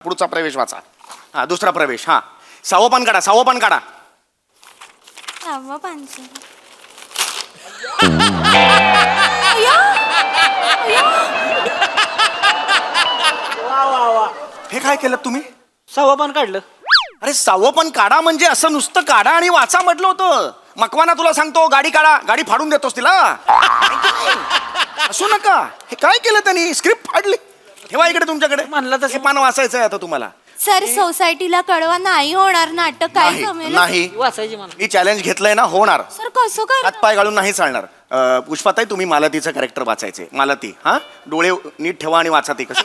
पुढचा प्रवेश वाचा. हा दुसरा प्रवेश. हा सहावं काढा. सहावं काढा. सहावं पानचं. हे काय केलं तुम्ही? सहावं पान काढलं. अरे सहावं काढा म्हणजे असं नुसतं काढा आणि वाचा म्हटलं होतं. मकवाना तुला सांगतो गाडी काढा, गाडी फाडून देतोस तिला. असू नका. हे काय केलं त्यांनी? स्क्रिप्ट फाडली. ठेवा इकडे तुमच्याकडे. म्हणलं तसं. हे पान वाचायचं आहे आता तुम्हाला. सर सोसायटीला कळवा नाही होणार नाटक काय नाही जमेल नाही. वाचायची मला. ही चॅलेंज घेतलंय ना, होणार. सर कसं कर हात पाय घालून नाही चालणार. पुष्पाताई तुम्ही मालतीचं कॅरेक्टर वाचायचे. मालती. हा डोळे नीट ठेवा आणि वाचा ते कसं.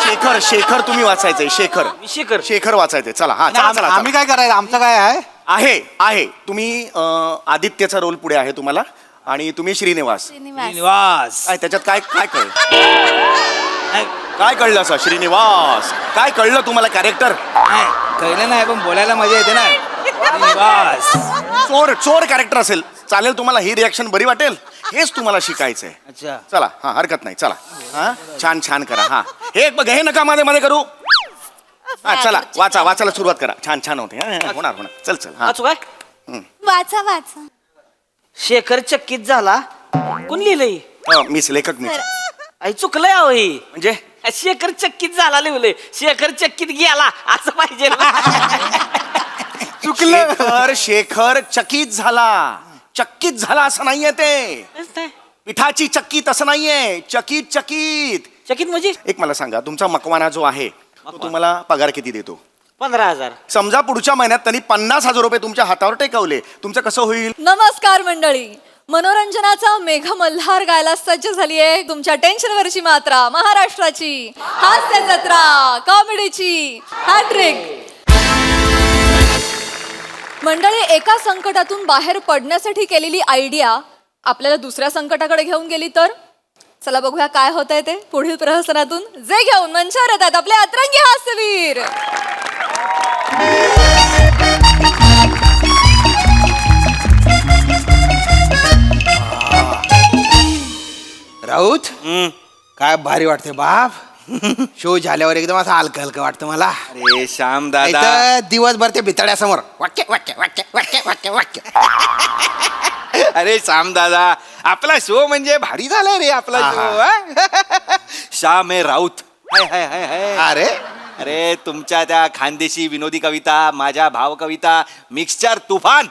शेखर. शेखर तुम्ही वाचायचंय. शेखर. शेखर. शेखर वाचायचंय. चला. हा चला चला. आम्ही काय करायचं? आमचं काय आहे? आहे आहे तुम्ही आदित्यचा रोल पुढे आहे तुम्हाला आणि तुम्ही श्रीनिवास. श्रीनिवास. काय त्याच्यात काय काय कळलं? काय कळलं असं? श्रीनिवास काय कळलं तुम्हाला कॅरेक्टर? कळलं नाही पण बोलायला मजा येते ना. श्रीनिवास. चोर चोर कॅरेक्टर असेल चालेल तुम्हाला. ही रिॲक्शन बरी वाटेल. हेच तुम्हाला शिकायचंय. अच्छा. चला. हा हरकत नाही. चला. हा छान छान करा. हा हे बघ हे नका मध्ये मध्ये करू. हा चला वाचायला सुरुवात करा. छान छान होते. होणार होणार. चल चल. हा वाचू काय? वाचा वाचा. शेखर चक्कीत झाला. कोण लिहिलंय? मीच लेखक मी. आई चुकलंय अहो हे. म्हणजे शेखर चक्कीत झाला लिहिलंय. शेखर चक्कीत गेला असं पाहिजे ना. शेखर शेखर चकित झाला. चकित झाला असं नाहीये ते. पिठाची चक्की तसं नाहीये. चकित चकित. चक्कीत म्हणजे एक मला सांगा तुमचा मकवाना जो आहे तो तुम्हाला पगार किती देतो? 15,000. समजा पुढच्या महिन्यात त्यांनी 50,000 रुपये तुमच्या हातावर टेकवले, तुमचं कसं होईल? नमस्कार मंडळी. मनोरंजनाचा मेघमल्हार गायला सज्ज झाली आहे तुमच्या टेन्शनवरची मात्रा महाराष्ट्राची हास्य जत्रा कॉमेडीची हॅट्रिक. मंडळी एका संकटातून बाहेर पडण्यासाठी केलेली आयडिया आपल्याला दुसऱ्या संकटाकडे घेऊन गेली तर चला बघूया काय होतंय ते पुढील प्रहसनातून. जे घेऊन मंचावर येतात आपले अतरंगी हास्यवीर. राऊत काय भारी वाटते बाप. शो झाल्यावर एकदम असं हलकं हलकं वाटतं मला. अरे श्याम दादा, इथं दिवसभर ते भितड्यासमोर वाक्य वाक्य वाक्य वाक्य वाक्य वाक्य. अरे श्याम दादा, आपला शो म्हणजे भारी झाला रे आपला शो. श्याम हे राऊत. हाय हाय हाय हाय. अरे अरे तुमच्या त्या खानदेशी विनोदी कविता, माझ्या भाव कविता, मिक्सचर तुफान.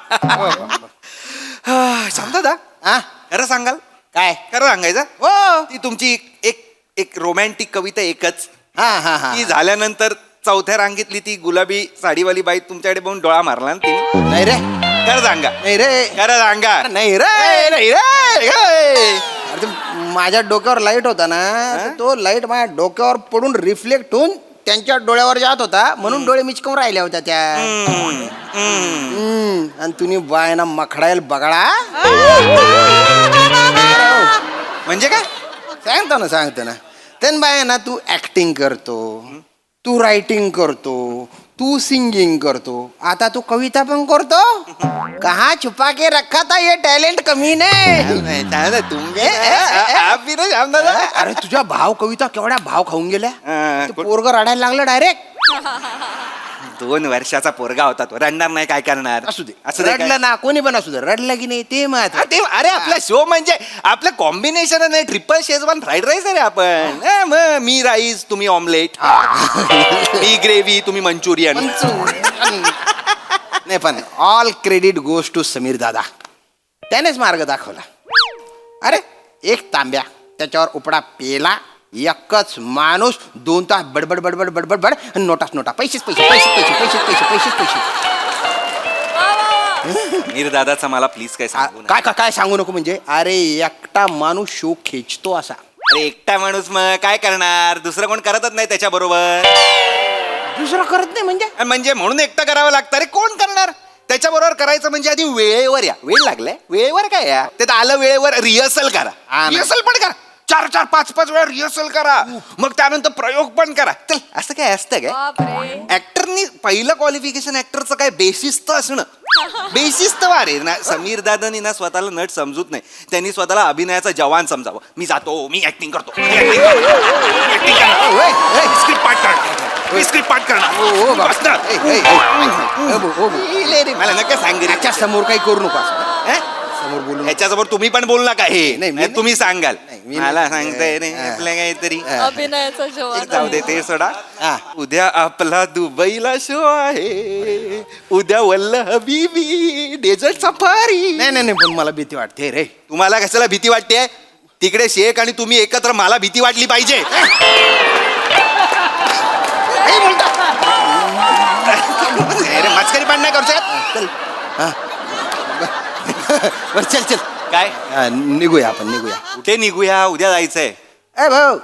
श्याम दादा, हा खरं सांगाल? काय? खरं सांगायचं? हो. ती तुमची एक रोमॅन्टिक कविता एकच, हा हा हा. ती झाल्यानंतर चौथ्या रांगेतली ती गुलाबी साडीवाली बाई तुमच्याकडे बघून डोळा मारला ना तिने. नाही रे खरं सांगा. नाही रे खरं सांगा. नाही रे नाही रे. अरे ते माझ्या डोक्यावर लाईट होता ना, तर तो लाईट माझ्या डोक्यावर पडून रिफ्लेक्ट होऊन त्यांच्या डोळ्यावर जात होता म्हणून डोळे मिचकून राहिल्या होत्या त्या. आणि तुम्ही बायना मखडायला बघा. म्हणजे काय? सांगतो ना त्यान बायना तू ऍक्टिंग करतो, तू रायटिंग करतो, तू सिंगिंग करतो, आता तू कविता पण करतो. कहा छुपा के रखा था ये टॅलेंट कमी नाही. अरे तुझ्या भाव कविता केवढ्या भाव खाऊन गेल्या. पोरग रडायला लागलं डायरेक्ट. 2 वर्षाचा पोरगा होता तो, रडणार नाही काय करणार. असू दे असू दे काय? रडलं ना कोणी पण असू दे, रडलं की नाही ते महत्व. हा, ते अरे आपला शो म्हणजे आपलं कॉम्बिनेशन नाही. ट्रिपल शेजवान फ्राईड राईस आहे रे आपण. मग मी राईस, तुम्ही ऑमलेट. मी ग्रेव्ही, तुम्ही मंचुरियन. नाही पण all credit goes to Sameer दादा. त्यानेच मार्ग दाखवला. अरे एक तांब्या त्याच्यावर उपडा पेला, एकच माणूस 2 तास बडबड बडबड बडबड बड नोटाच नोटा, पैसेच पैसे पैसेच पैसे पैसेच पैसे पैसेच पैसे. मीर दादाचा मला प्लीज काय सांगू नका. काय काय काय सांगू नको म्हणजे. अरे एकटा माणूस शो खेचतो असा. अरे एकटा माणूस मग काय करणार? दुसरं कोण करतच नाही त्याच्या बरोबर. दुसरं करत नाही म्हणजे. म्हणजे म्हणून एकटा करावं लागतं. अरे कोण करणार? त्याच्या बरोबर करायचं म्हणजे आधी वेळेवर या. वेळ लागलाय वेळेवर काय या. ते आलं वेळेवर रिहर्सल करा. हा ना. रिहर्सल पण करा. 4-4, 5-5 वेळा रिहर्सल करा, मग त्यानंतर प्रयोग पण करा. चल असं काय असतं काय? बापरे. ऍक्टरनी पहिलं क्वालिफिकेशन ऍक्टरचं काय बेशिस्त असणं. बेशिस्त वारे ना. समीर दादानी ना स्वतःला नट समजूत नाही, त्यांनी स्वतःला अभिनयाचा जवान समजावं. मी जातो, मी ऍक्टिंग करतो, स्क्रिप्ट पाठ करणार, मी स्क्रिप्ट पाठ करणार. बसणार. मला नका सांग त्याच्या समोर काही करू नको असं. रे. समोर बोलू ह्याच्यासमोर तुम्ही पण बोलू नका हे. नाही, मी नाही, तुम्ही सांगाल. मी मला नाही. सांगताय रे आपल्या काहीतरी. अभिनयाचा एक जवान. जाऊ दे ते सोडा. हा. उद्या आपला दुबईला शो आहे, उद्या वल्ल हबीबी डेझर्ट सफारी. नाही नाही नाही, पण मला भीती वाटते रे. तुम्हाला कशाला भीती वाटते? तिकडे शेख आणि तुम्ही एकत्र, मला भीती वाटली पाहिजे. अरे मस्करी पण नाही करू शकत. चल हा. बरं चल चल. काय हा, निघूया आपण निघूया. कुठे निघूया? उद्या जायचंय. ए भाऊ,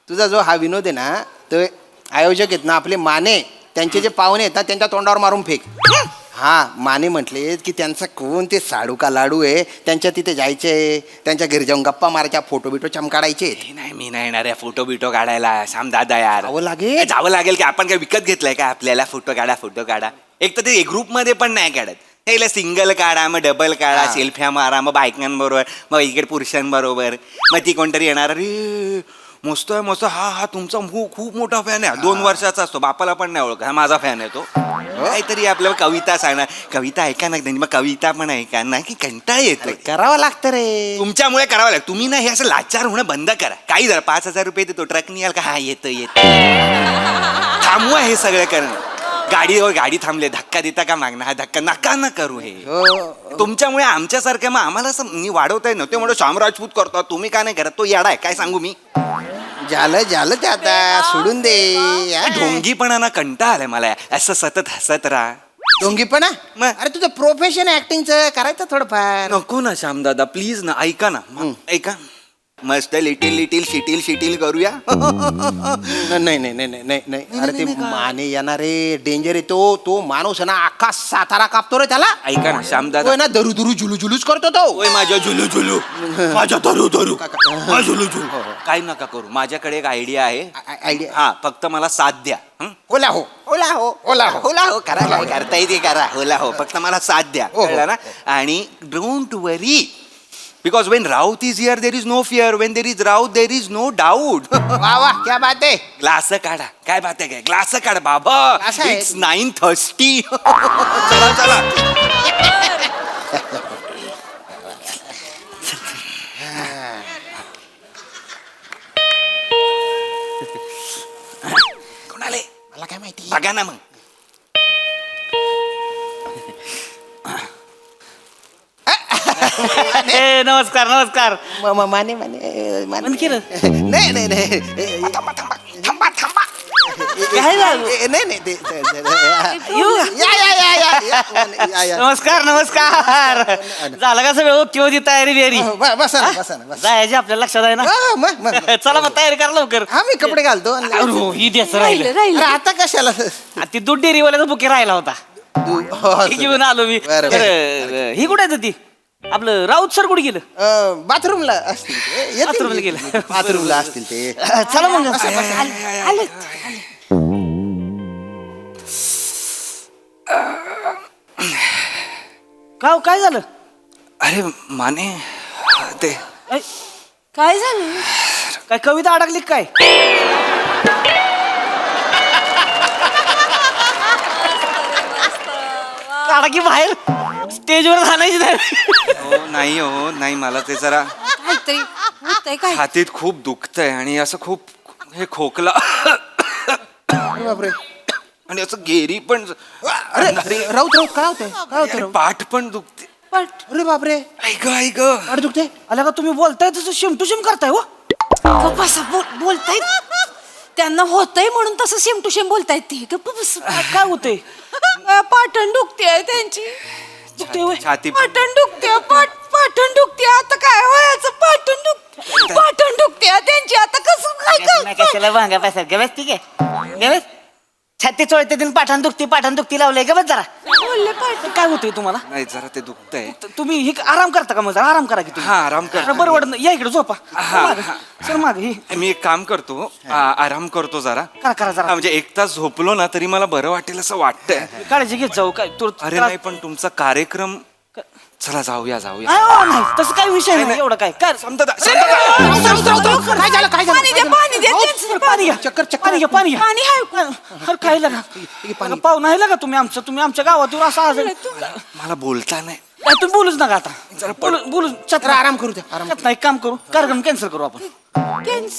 तुझा जो हा विनोद आहे ना, तो आयोजक आहेत ना आपले माने, त्यांचे जे पाहुणे आहेत ना त्यांच्या तोंडावर मारून फेक. हा, माने म्हटले की त्यांचा कोण ते साडू का लाडू आहे, त्यांच्या तिथे जायचे, त्यांच्या घरी जाऊन गप्पा मारायच्या, फोटो बिटो चमकाडायचे. नाही मी नाही येणार आहे फोटो बिटो काढायला. श्याम दादा यार, जावं लागेल. जावं लागेल की आपण काय विकत घेतलंय का आपल्याला फोटो काढा. एक तर ते ग्रुप मध्ये पण नाही काढत. त्याला सिंगल काढा, मग डबल काढा, हा. सेल्फ्या मारा, मग बायकांबरोबर, मग इकडे पुरुषांबरोबर, मग ती कोणतरी येणार, अरे मस्त आहे मस्त, हा तुमचा खूप मोठा फॅन आहे, 2 वर्षाचा असतो, बापाला पण नाही ओळख, हा माझा फॅन आहे तो. काहीतरी आपल्याला कविता सांगणार, कविता ऐका ना, मग कविता पण ऐका ना, की कंटाळा येतो. करावं लागतं रे. तुमच्यामुळे करावं लागतं. तुम्ही ना हे असं लाचार होणं बंद करा. काही जरा 5,000 रुपये देतो, ट्रकनी याल का? हा येतं. थांबवा हे सगळं करणं. गाडी थांबले, धक्का देता का मागणं? हा धक्का नका ना करू. हे हो. तुमच्यामुळे आमच्यासारख्या मग आम्हाला असं वाढवताय नव्हते म्हणून श्याम राजपूत करतो, तुम्ही का नाही करत? तो येडा आहे, काय सांगू मी. झालं ते आता सोडून दे. हा. ढोंगीपणा ना कंटाळा आलाय मला, असं सतत हसत राहा. ढोंगीपणा? मग? अरे तुझं प्रोफेशन ऍक्टिंगचं करायचं थोडंफार. नको ना श्याम दादा, प्लीज ना, ऐका ना. ऐका, मस्त लिटिल शिटील करूया. नाही नाही नाही नाही नाही नाही. अरे ते माने येणारे डेंजर आहे. तो माणूस आहे ना, अख्खा सातारा कापतो रे त्याला. ऐका ना श्याम दादा, तो ना दरू जुलूच करतो तो. ओय माझ्या झुलू माझ्या धरू माझ्या झुलू काही नका करू. माझ्याकडे एक आयडिया आहे. आयडिया. हा, फक्त मला साथ द्या. हं? ओला हो करा, काय करता येते करा. होला हो, फक्त मला साथ द्या. हो. कळलं ना? आणि don't worry, because when Raut is here there is no fear, when there is Raut there is no doubt. वा क्या बात आहे. ग्लास काढा. काय बात आहे काय? ग्लास काढा बाबा. ग्लास आहे. इट्स 9:30. चला कोणाले मला काय माहिती. बघा ना मग. नमस्कार. माने नाही थांबा. काय झालं? नाही ते या. नमस्कार. झालं का सगळं ओके होती तयारी बियारी? बसा ना. जायची आपल्याला लक्षात आहे ना. हा, मग. चला मग तयारी करा लवकर. हा, मी कपडे घालतो. ही द्यायचं राहिलं. अरे, आता कशाला ती दूध डेअरीवाल्याचा बुके राहिला होता, हे घेऊन आलो मी. बरं. बरं, ही कुठे ती? आपलं राऊत सर कुठे गेलं? बाथरूमला असतील ते. येतील. बाथरूमला गेलं. बाथरूमला असतील ते. चला मग. काय झालं? अरे माने, ते काय झालं? काय कविता अडकली काय? काढा की बाहेर, स्टेजवर घालायची नाही. नाही मला ते जरा काहीतरी होतंय काय? छातीत खूप दुखतंय आणि असं खूप हे खोकला अरे बापरे. आणि असं गेरी पण. अरे राऊत काय होतंय अरे, पाठ पण दुखते. अरे बापरे. ऐक अरे दुखते. आला का तुम्ही बोलताय तसं शिम टू शिम करताय हो. बोलतायत त्यांना होतंय म्हणून तसं सेम टू सेम बोलतायत ते. गप्प बस. काय होतंय? पाटण दुखते त्यांची. छाती पाटण दुखते. पाटण दुखते. आता काय व्हायचं? पाटण दुखते त्यांची. आता कसं काय कशाला भांगा पैसा? गवस ठीक आहे, गवस छाती चोळते दिन पाठाण दुखती लावलंय का बस जरा बोलले पाठ काय होतंय तुम्हाला नाही जरा ते दुखतंय. तुम्ही हे आराम करता का मग जरा आराम करा की तुम्ही हा आराम कर. बरं वाटत नाही. या इकडे झोपा हा, मागं. सर माग हे मी एक काम करतो आराम करतो जरा. करा हा, जरा म्हणजे 1 तास झोपलो ना तरी मला बरं वाटेल असं वाटतंय. काळजी घेत जाऊ काय तू अरे नाही पण तुमचा कार्यक्रम चला जाऊया नाही तसं काही विषय नाही एवढं काय काय समजा काय झालं काय झालं पाणी द्या पाणी द्या त्यांचं. पाणी घ्या चक्कर चक्कर पाणी घ्या पाणी घ्या पाणी आहे अरे काय लगा पाहुणा आहे का तुम्ही आमच्या गावातून असं आजारी मला बोलता नाही. काय तुम्ही बोलूच नका आता बोलू जरा आराम करू द्या आराम नाही काम करू कार्यक्रम कॅन्सल करू आपण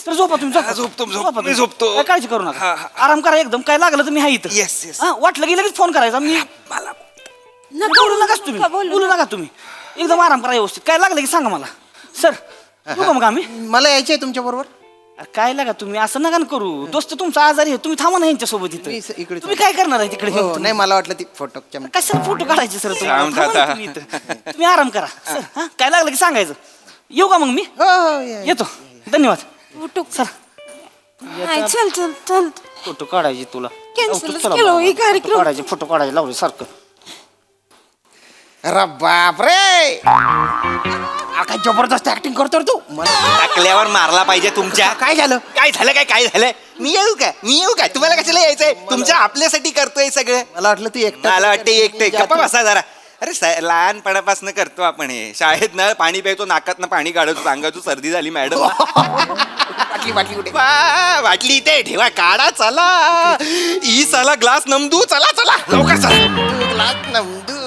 तर झोपा तुम्ही हा, झोपतो, मी झोपतो. काय काळजी करू नका हा, हा. आराम करा एकदम काय लागलं तर मी आहे इथं Yes, yes. हा, वाटलं की लगेच फोन करायचा मी मला बोलू नकाच तुम्ही बोलू नका तुम्ही एकदम आराम करा व्यवस्थित काय लागलं की सांगा मला सर येऊ का मग आम्ही मला यायचंय तुमच्या बरोबर. अरे काय लागा तुम्ही असं नका ना करू दोस्त तुमचा आजारी आहे तुम्ही थांबा ना यांच्यासोबत मी इथं इकडे तुम्ही काय करणार आहे तिकडे हो नाही मला वाटलं ती फोटो कशाला फोटो काढायचे सर शांत आता. तुम्ही आराम करा सर हा काय लागलं की सांगायचं येऊ का मग मी हो हो या. येतो धन्यवाद उठू सर नाही चल चल चल फोटो काढायचे तुला Cancel चला केलं बरं. हे कार्यक्रम. फोटो काढायचे लावले सारखं अरे बापरे काय जबरदस्त ऍक्टिंग करतो रे तू मला टाकल्यावर मारला पाहिजे तुमच्या. काय झालं काय झालं मी येऊ का तुम्हाला कशाला यायचंय तुमच्या आपल्यासाठी करतोय सगळं. मला वाटलं तू एकटा मला वाटतं एकटं गप्पा बसा जरा. अरे लहानपणापासून करतो आपण हे शाळेत ना पाणी प्यायचो नाकात पाणी काढतो सांगायचो सर्दी झाली मॅडम. बाटली बाटली कुठे वाटली ते ठेवा काढा चला ई साला ग्लास नमदू चला लवकर चला. ग्लास नमदू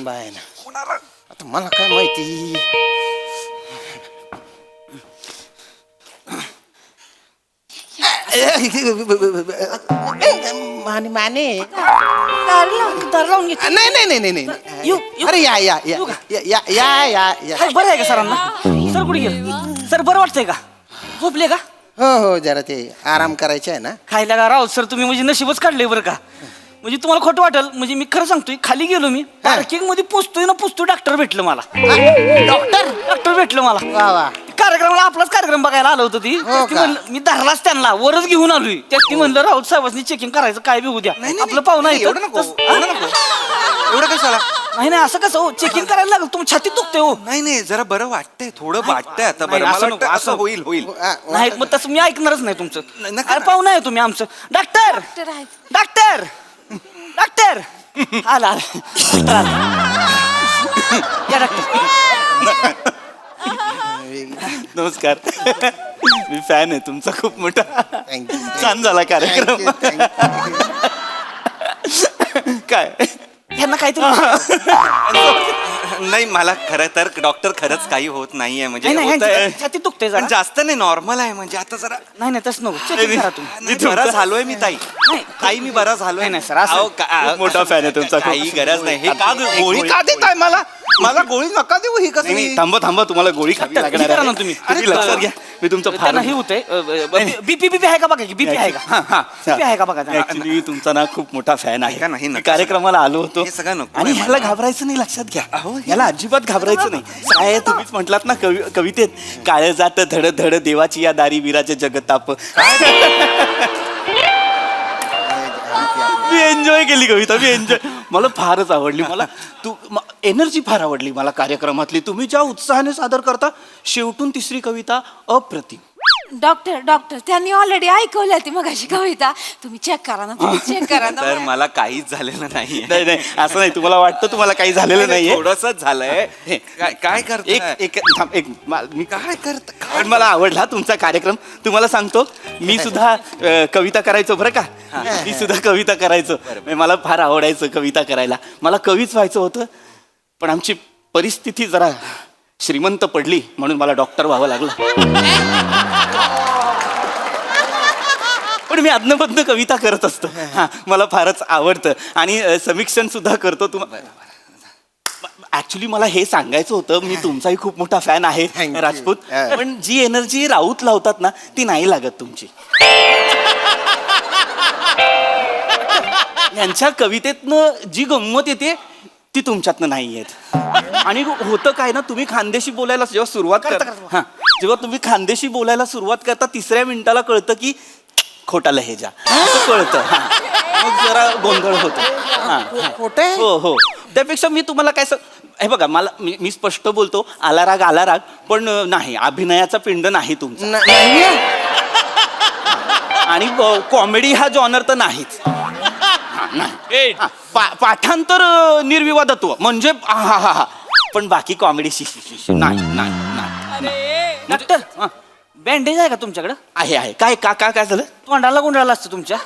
बाय ना आता मला काय माहिती माने माने दार लावून घे नाही नाही नाही नाही नाही येऊ, येऊ. अरे या या या या या या या काय बरं आहे का सरांना सर कुठे गेले सर बरं वाटतंय का झोपले का हो हो जरा ते आराम करायचे आहे ना. खायला का राव सर तुम्ही म्हणजे नशीबच काढले बरं का म्हणजे तुम्हाला खोटं वाटेल म्हणजे मी खरं सांगतोय खाली गेलो मी पार्किंग मध्ये पोचतोय डॉक्टर भेटलं मला डॉक्टर भेटलं मला वा वा कार्यक्रमाला आपलाच कार्यक्रम बघायला आलं होतं ती हो ती का? म्हणलं मी धरलाच त्यांना वरच घेऊन आलोय त्यात ती म्हणलं राऊत साहेबांनी चेकिंग करायचं काय बी उद्या आपलं पाहुणा आहे एवढं नको एवढं कशाला. नाही असं कसं हो चेकिंग करायला लागलं तुम्ही छातीत दुखते हो नाही जरा बरं वाटतंय थोडं वाटतंय आता नाही, बरं असं मला नको, वाटतं असं असं होईल नाही मग तसं मी ऐकणारच नाही तुमचं नका अरे ना. पाहुणा आहे तुम्ही आमचं डॉक्टर डॉक्टर आहेत. डॉक्टर डॉक्टर आला या डॉक्टर नमस्कार मी फॅन आहे तुमचा खूप मोठा. Thank you. छान झाला कार्यक्रम. काय ह्यांना काहीतरी नाही मला खरं तर डॉक्टर खरंच काही होत नाहीये म्हणजे नाही होतंय. ह्यांची छाती दुखते पण जरा जास्त नाही नॉर्मल आहे म्हणजे आता जरा नाही तसं नको चेकिंग करा तुम्ही नाही, बरा झालोय मी ताई ताई मी बरा झालोय नाही, sir, असं- अहो, खूप मोठा fan आहे तुमचा. काही गरज नाही हे का एक गोळी का देताय मला गोळी नका देऊ ही कसं नाही थांबा तुम्हाला गोळी खावी डॉक्टर, लागणार करा ना आहे. तुम्ही. तुम्ही लक्षात घ्या मी तुमचं फार त्यांना हे होतंय बीपी आहे का बघा बीपी आहे का बीपी आहे का बघा त्यांना? ऍक्च्युली तुमचा ना खूप मोठा फॅन आहे नका, नाही, मी नका. कार्यक्रमाला आलो होतो हे सगळं नको आणि आहे ह्याला मला. घाबरायचं नाही लक्षात घ्या याला अजिबात घाबरायचं नाही काय तुम्हीच म्हटलात ना कवितेत काळ जात धड धड देवाची या दारी विराचे जगताप. मी एन्जॉय केली कविता मी एन्जॉय मला फारच आवडली मला एनर्जी फार आवडली मला कार्यक्रमातली तुम्ही ज्या उत्साहाने सादर करता शेवटून तिसरी कविता अप्रतिम. डॉक्टर त्यांनी ऑलरेडी ऐकवली ती मगाशी कविता तुम्ही चेक करा ना चेक करा ना तर मला काहीच झालेलं नाहीये नाही नाही असं नाही तुम्हाला वाटतं तुम्हाला काही झालेलं नाहीये थोडंसंच झालंय हे, काय करताय? एक थांब, एक मी काय करत पण मला आवडला तुमचा कार्यक्रम तुम्हाला सांगतो मी सुद्धा कविता करायचो बरं का मी सुद्धा कविता करायचो मला फार आवडायचं कविता करायला मला कवीच व्हायचं होतं पण आमची परिस्थिती जरा श्रीमंत पडली म्हणून मला डॉक्टर व्हावं लागलं पण मी अदनबद्न कविता करत असतो हा मला फारच आवडतं आणि समीक्षण सुद्धा करतो ऍक्च्युली मला हे सांगायचं होतं मी तुमचाही खूप मोठा फॅन आहे Thank you. राजपूत पण जी एनर्जी राऊत लावतात ना ती नाही लागत तुमची यांच्या कवितेतनं जी गंमत येते ती तुमच्यातनं नाही येत आणि होतं काय ना तुम्ही खानदेशी बोलायला जेव्हा सुरुवात करता जेव्हा तुम्ही खानदेशी बोलायला सुरुवात करता 3ऱ्या मिनिटाला कळतं की खोटा लहेजा असं कळतं हा. मग जरा गोंधळ होतो हा. खोटं? हो हो त्यापेक्षा मी तुम्हाला काय हे बघा मला मी स्पष्ट बोलतो आला राग पण नाही अभिनयाचा पिंड नाही तुमचा नाही आणि कॉमेडी हा जॉनर तर नाहीच हा, नाही. हा, पाठांतर निर्विवादत्व म्हणजे हा हा हा पण बाकी कॉमेडी नाही नाही नाही डॉक्टर बँडेज आहे का तुमच्याकडं आहे काय काय झालं तोंडाला गुंडाळला असतं तुमच्या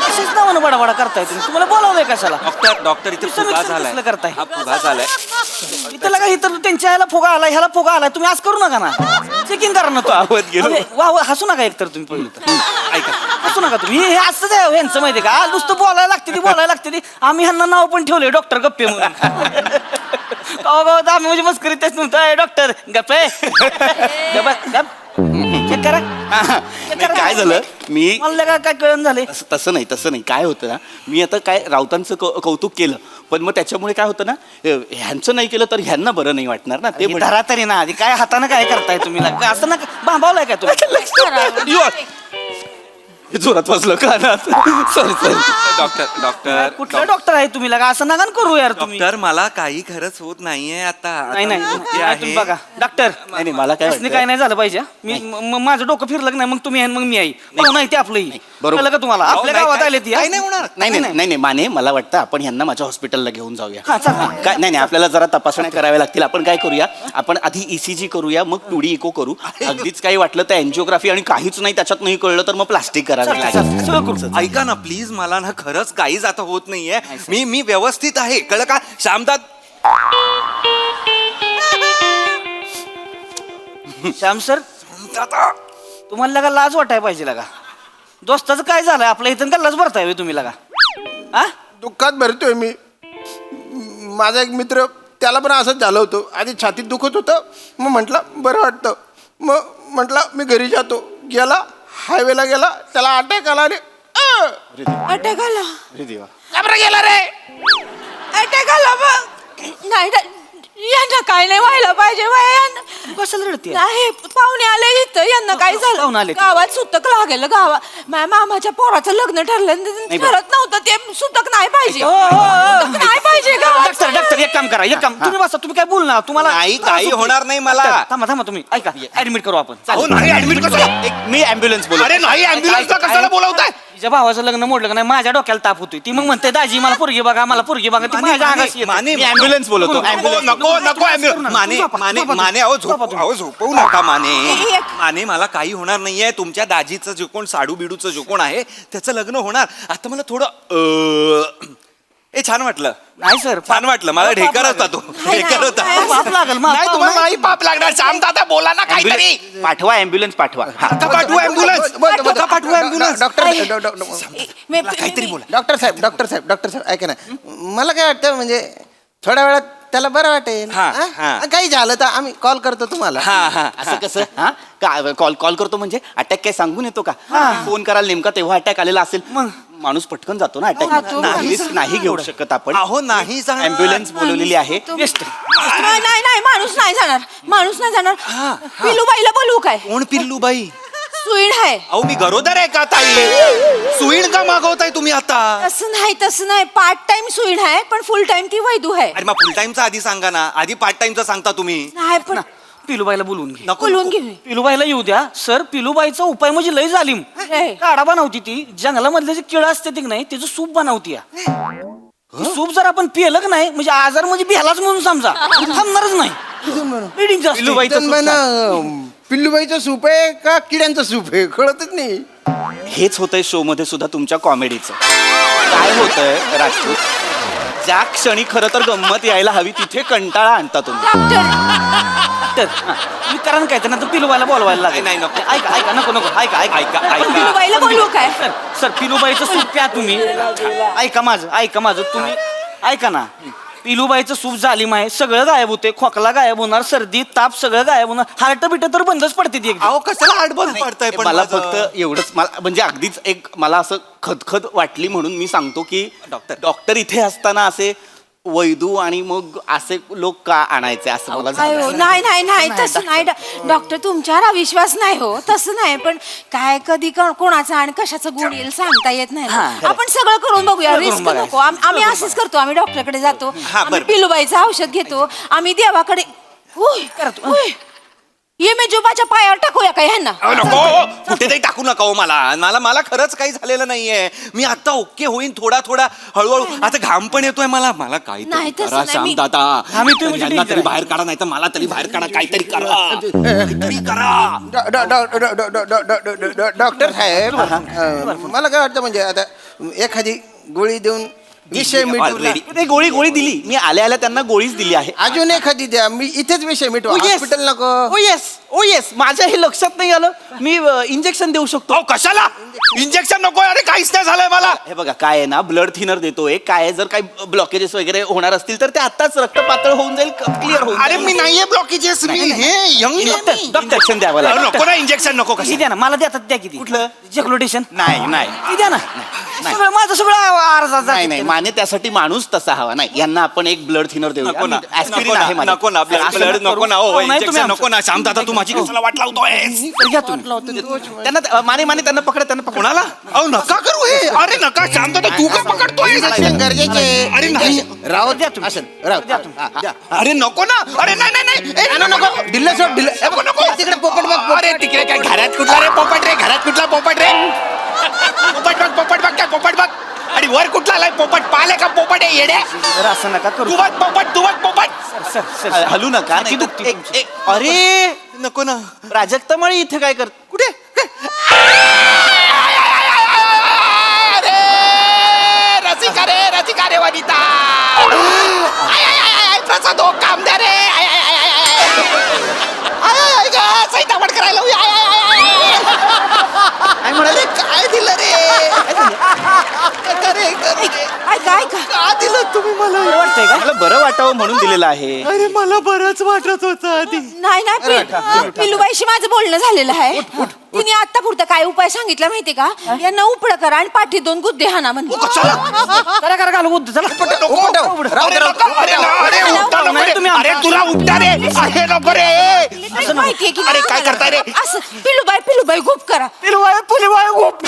असेच नावानं बडाबडा करताय तुम्हाला बोलावलंय कशाला डॉक्टर इथे तुम्ही फुगा समिक्षण झालाय कसलं करताय? हा फुगा झालाय इथं लगा इथं त्यांच्या ह्याला फुगा आलाय ह्याला फुगा आलाय तुम्ही आज करू नका ना चेकिंग करा ना तो वाहवत गेलो. वाह हसू नका एकतर तुम्ही पहिलं तर ऐका हसू नका तुम्ही हे असंच आहे यांचं माहिती का नुसतं बोलायला लागते ती आम्ही ह्यांना नाव पण ठेवलंय डॉक्टर गप्पे म्हणून गावागावात आम्ही म्हणजे मस्करी तेच म्हणतो डॉक्टर गप्पे गप चेक करा नाही, काय झालं मी मला लगा काय कळण झाले तसं नाही काय होतं ना मी आता काय राऊतांचं कौतुक केलं पण मग त्याच्यामुळे काय होतं ना ह्यांचं नाही केलं तर ह्यांना बरं नाही वाटणार ना ते धरा तरी ना आधी काय हाताने काय करताय तुम्ही असं ना बांबावलाय काय तुम्ही जोरात वाजलं कानात सॉरी डॉक्टर कुठला डॉक्टर आहे तुम्ही लगा असं नका करू यार तुम्ही डॉक्टर मला काही खरंच होत नाहीये आता नाही नाही आता ते नाही, तुम्ही आहे. बघा डॉक्टर नाही मला काय असं वाटतं काय नाही झालं पाहिजे मी माझं डोकं फिरलं की नाही मग तुम्ही आहे आणि मग मी आई नाही ते आपलंही बरोबर. कळलं का तुम्हाला अहो, आपल्या नाही, गावात काय- आले ती काही नाही होणार नाही माने मला वाटतं आपण ह्यांना माझ्या हॉस्पिटलला घेऊन जाऊया हा, चालेल. काय नाही आपल्याला जरा तपासण्या कराव्या लागतील आपण काय करूया आपण आधी ECG करूया मग 2D इको करू अगदीच काही वाटलं तर एन्जिओग्राफी आणि काहीच नाही त्याच्यात नाही कळलं तर मग प्लास्टिक करावं लागेल सगळं करू ऐका ना प्लीज मला ना खरंच काहीच आता होत नाहीये मी व्यवस्थित आहे कळलं का श्यामदाद श्याम सर तुम्हाला लगा लाज वाटाय पाहिजे लगा दोस्ताचं काय झालंय आपल्या इथं गल्लाच भरताय होय तुम्ही लगा हा दुःखात भरतोय मी माझा एक मित्र त्याला पण असंच झालं होतं आधी छातीत दुखत होतं मग म्हटलं बरं वाटतं मग म्हटलं मी घरी जातो गेला हायवेला गेला त्याला अटॅक आला रे अटॅक आला अरे देवा घाबरा गेला रे अटॅक आला मग नाही यांना काय नाही व्हायला पाहिजे कशाला रडते नाही पाहुणे आले इथं यांना काय पाहुणे झालं आले. गावात सुतक लागेल गावात माझ्या मामाच्या पोराचं लग्न ठरलं ठरत नव्हतं ते सुतक नाही पाहिजे सुतक नाही पाहिजे गावात डॉक्टर एक काम करा एक काम तुम्ही बसा तुम्ही काय बोल ना तुम्हाला नाही, त्रास काही होतोय. होणार नाही मला. डॉक्टर, थांबा तुम्ही ऐका ऍडमिट करू आपण अहो, नाही ऍडमिट कसं मी ऍम्ब्युलन्स बोलतो अरे नाही ऍम्ब्युलन्सला कशाला बोलवताय तिच्या भावाचं लग्न मोडलं का नाही माझ्या डोक्याला ताप होतोय ती मग म्हणते दाजी मला पोरगी बघा मला पोरगी बघा ती माझ्या अंगाशी येते. माने मी ambulance बोलवतो. माने अहो झोपवू नका माने मला काही होणार नाहीये तुमच्या दाजीचं जे कोण साडू बिडूचं जे कोण आहे त्याचं लग्न होणार आता मला थोडं छान वाटलं नाही सर छान वाटलं मला ढेकर होता तो ढेकर होता पाप लागल नाही तुम्हाला नाही पाप लागणार श्याम दादा बोला ना काहीतरी पाठवा ऍम्ब्युलन्स पाठवा हा. आता पाठवू ऍम्ब्युलन्स आता पाठवू ऍम्ब्युलन्स काहीतरी बोला डॉक्टर साहेब ऐका ना मला काय वाटतं म्हणजे थोड्या वेळात त्याला बरं वाटेल हा, हा? हा. काही झालं तर आम्ही कॉल करतो तुम्हाला असं कसं हा कॉल करतो म्हणजे अटॅक काय सांगून येतो का फोन कराल नेमका तेव्हा अटॅक आलेला असेल मग माणूस पटकन जातो ना अटॅक नाही घेऊ शकत आपण अहो नाही जाणार. ऍम्ब्युलन्स बोलवलेली आहे नाही माणूस नाही जाणार पिलूबाईला बोलवू काय कोण पिल्लूबाई सुईण आहे अहो मी गरोदर आहे का ताई सुईण का मागवताय तुम्ही आता तसं नाही पार्ट टाइम सुईण आहे पण फुल टाइम ती वैदू आहे अरे मग फुल टाइमचा आधी सांगा ना आधी पार्ट टाइमचा सांगता तुम्ही नाही पण पिलूबाईला बोलून घे नको बोलवून घे पिलूबाईला येऊ द्या सर पिलूबाईचा उपाय म्हणजे लय जालीम अरे. काढा बनवती ती जंगलामधले जे किळा असते ती नाही त्याचं सूप बनवती सूप जर आपण पिलं का नाही म्हणजे आजार म्हणजे बिहालाच म्हणून समजा थांबणारच नाही Bleeding जास्त. पिल्लूबाईचं सूप आहे का किड्यांचं सूप आहे कळतच नाही हेच होतंय शो मध्ये सुद्धा तुमच्या कॉमेडीचं काय होतंय राजपूत ज्या क्षणी खरं तर गंमत यायला हवी तिथे कंटाळा आणता तुम्ही तर मी कारण काय तर पिलूबाईला बोलवायला लागेल नाही, नको. ऐका नको ऐका पिलूबाईला बोलवू काय सर पिलूबाईचं सूप प्या तुम्ही ऐका माझं तुम्ही ऐका ना पिलूबाईचं सूप जालीम आहे सगळं गायब होते खोकला गायब होणार सर्दी ताप सगळं गायब होणार हार्ट बिट तर बंदच पडते ती एकदम अहो कशाला आडबन पडताय पण मला माझं? फक्त एवढंच मला म्हणजे अगदीच एक मला असं खदखद वाटली म्हणून मी सांगतो की डॉक्टर. डॉक्टर इथे असताना असे वैदू आणि मग असे लोक का आणायचे असं मला काय झालं. हो नाही नाही नाही तसं नाही डॉक्टर तुमच्यावर अविश्वास नाही हो तसं नाही पण काय कधी कोणाचा आणि कशाचं गुण येईल सांगता येत नाही ना. आपण सगळं करून बघूया सगळं रिस्क करून नको आम्ही असंच करतो आम्ही डॉक्टरकडे जातो आम्ही बरं. पिलूबाईचं औषध घेतो आम्ही देवाकडे ये मी जुबाच्या पायावर टाकूया का ह्यांना अहो, नको कुठेतरी टाकू नका हो मला मला मला खरंच काही झालेलं नाहीये मी आता ओके होईन थोडा थोडा हळूहळू आता घाम पण येतोय मला नाही, काहीतरी तसं करा नाही, मी- शांतता आम्ही तुम्ही यांना तरी बाहेर काढा नाही तर मला तरी बाहेर काढा काहीतरी करा काहीतरी करा डॉक्टर साहेब मला काय वाटतं म्हणजे आता एखादी गोळी देऊन विषय मिटवला Already. ते गोळी दिली मी आल्या आल्या त्यांना गोळीच दिली आहे अजून एखादी द्या मी इथेच विषय मिटवा हॉस्पिटल नको ओ येस माझ्या हे लक्षात नाही आलं मी इंजेक्शन देऊ शकतो अहो कशाला इंजेक्शन नको अरे काहीच नाही झालंय मला हे बघा काय आहे ना ब्लड थिनर देतोय काय आहे, जर काही ब्लॉकेजेस वगैरे होणार असतील तर ते आताच रक्त पातळ होऊन जाईल क्लिअर होऊन अरे जाईल. मी नाहीये ब्लॉकेजेस मी हे यंग इंजेक्शन द्यावं लागेल नको ना इंजेक्शन नको किती कशी द्या ना मला देतात द्या किती कुठलं? जक्लोटेशन नाही नाही किती द्या ना सगळं माझं सगळं अर्धा नाही नाही माने त्यासाठी माणूस तसा हवा नाही यांना आपण एक ब्लड थिनर देऊ नको ना ऍस्पिरिन आहे माझ्याकडे. नको ना असं ब्लड नको ना हो नाही, तुम्ही इंजेक्शन आमचं- नको ना शांत आता तू माझी कशाला वाट लावतोय त्यांना माने त्यांना पकडा त्यांना पकडा कोणाला अहो नका करू हे अरे नका शांत तू का पकडतोय इंजेक्शन गरजेचे अरे नाही. राहू द्या तुम्ही. असेल राहू हा, द्या. अरे नको ना अरे नाही नाही नाही ए, नको दिलं सोड दिलं नको नको तिकडे पोपट बघ अरे तिकडे काय घरात कुठला रे पोपट रे घरात कुठला पोपट रे पोपट बघ काय पोपट बघ आणि वर कुठला आलाय पोपट पाले का पोपट आहे येड्या जरा असं नका करू तू बघ पोपट सर सर हलू नका नाही तर दुखती अरे नको ना प्राजक्ता मळी इथे काय कर कुठे रसिका रे वनिता प्रसाद हो काम द्या रे सैतावड करायला काय म्हणाले काय दिलं रे ऐका ऐका का दिलं तुम्ही मला वाटतंय का मला बरं वाटावं म्हणून दिलेलं आहे अरे मला बरंच वाटत होतं आधी नाही नाही पिलूबाईशी माझं बोलणं झालेलं आहे तिने आता पुरतं काय उपाय सांगितला माहितीये का यांना उपड करा आणि पाठी 2 गुद्दे हाना म्हणजे जरा करा घालू बुद्ध चला अरे तुला उपटा रे आहे नको रे माहितीये की अरे काय करताय रे असं पिलूबाई गुप करा पिलूबाई गोप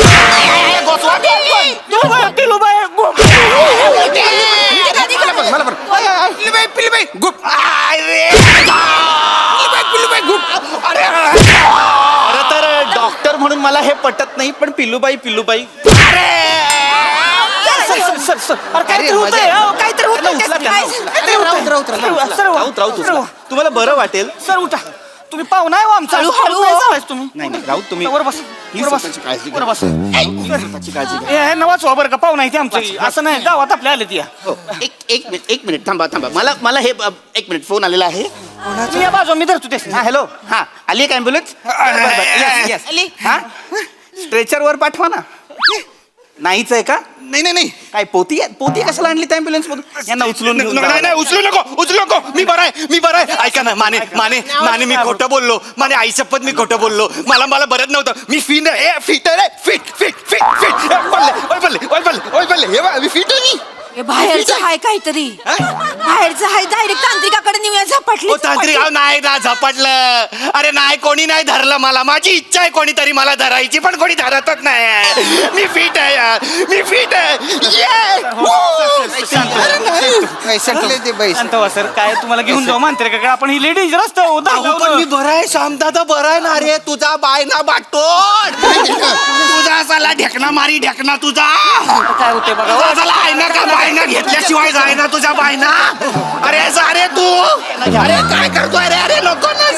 पिलूबाई गोप मला बरं पिलबाई गुप खरं तर डॉक्टर म्हणून मला हे पटत नाही पण पिल्लूबाई सर सर अरे काहीतरी होतंय काहीतरी होतंय राऊत तुम्हाला बरं वाटेल सर उठा तुम्ही पाहुणा आहे हो आमचा हळू. नाही चालायचं तुम्ही नाही राऊत तुम्ही वर बस Please वर बस स्वतःची काळजी घ्या. वर बस स्वतःची काळजी घ्या. हे नवा बरं का पाहुणा आहे ते आमचं असं नाही गावात आपल्या आले ती हो, एक मिनिट थांबा मला हे एक मिनिट फोन आलेला आहे मी या बाजू मी धरतो ते हा हॅलो हा आली एक ॲम्ब्युलन्स आली. हा स्ट्रेचरवर पाठवा ना नाहीच आहे का नाही काय पोती कशाला आणली त्या ॲम्ब्युलन्स मधून यांना उचलून घेऊन जावं नाही उचलू नको मी बरं आहे ऐका ना माने मी खोटं बोललो माने आई शपथ मी खोटं बोललो मला बरं नव्हतं मी फिट पडले हे बघ, मी फिट आहे मी हे बाहेरचं आहे काहीतरी बाहेरचं आहे डायरेक्ट तांत्रिकाकडे नेऊया झपाटली ओ तांत्रिक अहो, नाही ना झपाटलं अरे नाही कोणी नाही धरलं मला माझी इच्छा आहे कोणीतरी मला धरायची पण कोणी धरतच नाही मी फिट आहे यार मी फिट आहे Yeah! संपले ते बाई शांत व्हा सर काय तुम्हाला घेऊन जाऊ मानते का आपण ही लेडी रस्ता अहो, पण मी बरं आहे शांतता बरं आहे ना रे तुझा बाय ना बाटोड तुझा साला ढेकणा मारी ढेकणा तुझा काय होते बघा तुझा साला आयना का बायना घेतल्याशिवाय जाय ना तुझ्या बायना अरे जा रे तू अरे काय करतोय रे अरे नको ना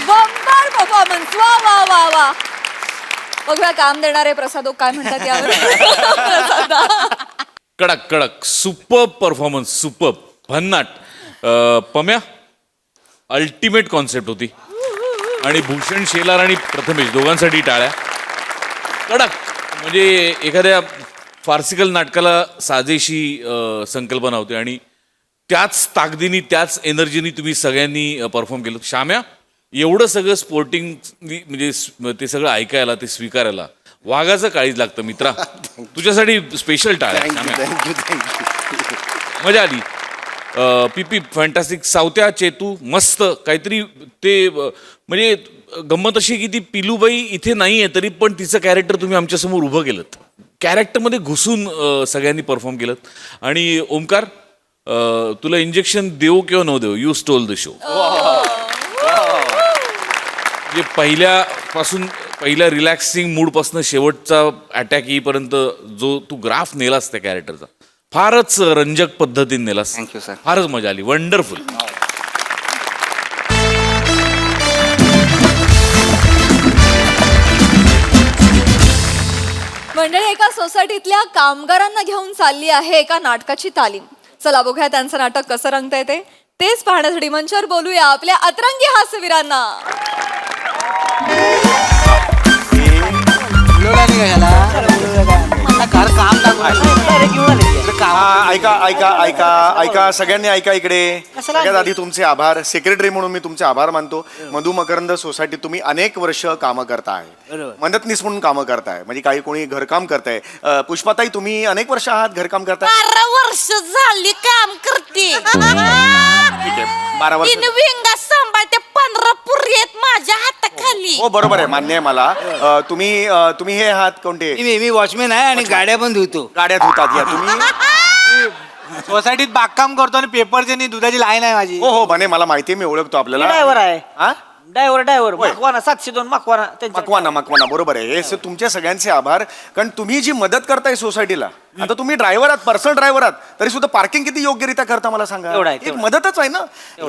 बंबार परफॉर्मन्स वा वा वा वा बघूया काम देणारे प्रसाद काय म्हणतात यावर प्रसादा. कडक सुपर परफॉर्मन्स सुपर भन्नाट पम्या अल्टिमेट कॉन्सेप्ट होती आणि भूषण शेलार आणि प्रथमेश दोघांसाठी टाळ्या कडक म्हणजे एखाद्या फार्सिकल नाटकाला साजेशी संकल्पना होती आणि त्याच ताकदीने त्याच एनर्जीनी तुम्ही सगळ्यांनी परफॉर्म केलं. श्याम्या एवढं सगळं स्पोर्टिंग म्हणजे ते सगळं ऐकायला ते स्वीकारायला वाघाचं काळीज लागतं मित्रा. तुझ्यासाठी स्पेशल टाळ्या. Thank you thank you. मजा आली. पीपी फॅन्टास्टिक. सावत्या चेतू मस्त काहीतरी ते म्हणजे गंमत अशी की ती पिलूबाई इथे नाही आहे तरी पण तिचं कॅरेक्टर तुम्ही आमच्यासमोर उभं केलं. कॅरेक्टरमध्ये घुसून सगळ्यांनी परफॉर्म केलं. आणि ओमकार तुला इंजेक्शन देऊ किंवा न देऊ यू स्टोल द शो. म्हणजे पहिल्या रिलॅक्सिंग मूडपासून शेवटचा अटॅक येईपर्यंत जो तू ग्राफ नेलास त्या कॅरेक्टरचा फारच रंजक पद्धतीने नेलास. Thank you, sir. फारच मजा आली. वंडरफुल. मंडळी, एका सोसायटीतल्या कामगारांना घेऊन चालली आहे एका नाटकाची तालीम. चला बघूया त्यांचं नाटक कसं रंगतंय ते. तेच पाहण्यासाठी मंचावर बोलूया आपल्या अतरंगी हास्यवीरांना. ऐका ऐका ऐका ऐका सगळ्यांनी ऐका इकडे. सगळ्यात आधी तुमचे आभार. सेक्रेटरी म्हणून मी तुमचे आभार मानतो. मधु मकरंद सोसायटी तुम्ही अनेक वर्ष कामं करताय, मदतनीस म्हणून कामं करताय, म्हणजे काही कोणी घरकाम करताय. पुष्पाताई तुम्ही अनेक वर्ष आहात घरकाम करताय. 12 वर्ष झाली काम करते. ठीक आहे, 12 वर्ष. 3 विंगा सांभाळते, 15 पुरी आहेत माझ्या हाताखाली. हो बरोबर आहे, मान्य आहे मला. तुम्ही हे आहात कोणते? मी वॉचमॅन आहे आणि गाड्या पण धुतो. गाड्यात होतात या तुम्ही. सोसायटीत बागकाम करतो आणि पेपरची आणि दुधाची लाईन आहे माझी. हो हो बने मला माहिती आहे, मी ओळखतो आपल्याला. ड्रायव्हर आहे. हा? ड्रायव्हर होय. मकवाना 702 मकवाना त्यांच्या. मकवाना बरोबर आहे. हे तुमच्या सगळ्यांचे आभार. कारण तुम्ही जी मदत करताय सोसायटीला, आता तुम्ही ड्रायव्हर आहात, पर्सनल ड्रायव्हर आहात, तरी सुद्धा पार्किंग किती योग्यरित्या करता मला सांगा. एवढं आहे, एक तेवढं. मदतच आहे ना.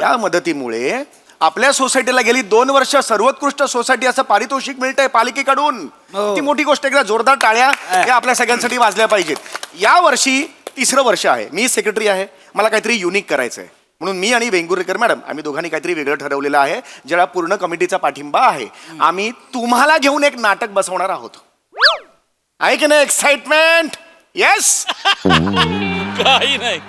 या मदतीमुळे आपल्या सोसायटीला गेली 2 वर्ष सर्वोत्कृष्ट सोसायटी असं पारितोषिक मिळतंय पालिकेकडून. ती मोठी गोष्ट. एकदा जोरदार टाळ्या या आपल्या सगळ्यांसाठी वाजल्या पाहिजेत. या वर्षी 3रं वर्ष आहे, मी सेक्रेटरी आहे, मला काहीतरी युनिक करायचं आहे. म्हणून मी आणि वेंगुर्लेकर मॅडम आम्ही दोघांनी काहीतरी वेगळं ठरवलेलं आहे, ज्याला पूर्ण कमिटीचा पाठिंबा आहे. आम्ही तुम्हाला घेऊन एक नाटक बसवणार आहोत. आहे की नाही एक्साइटमेंट? येस. काही नाही.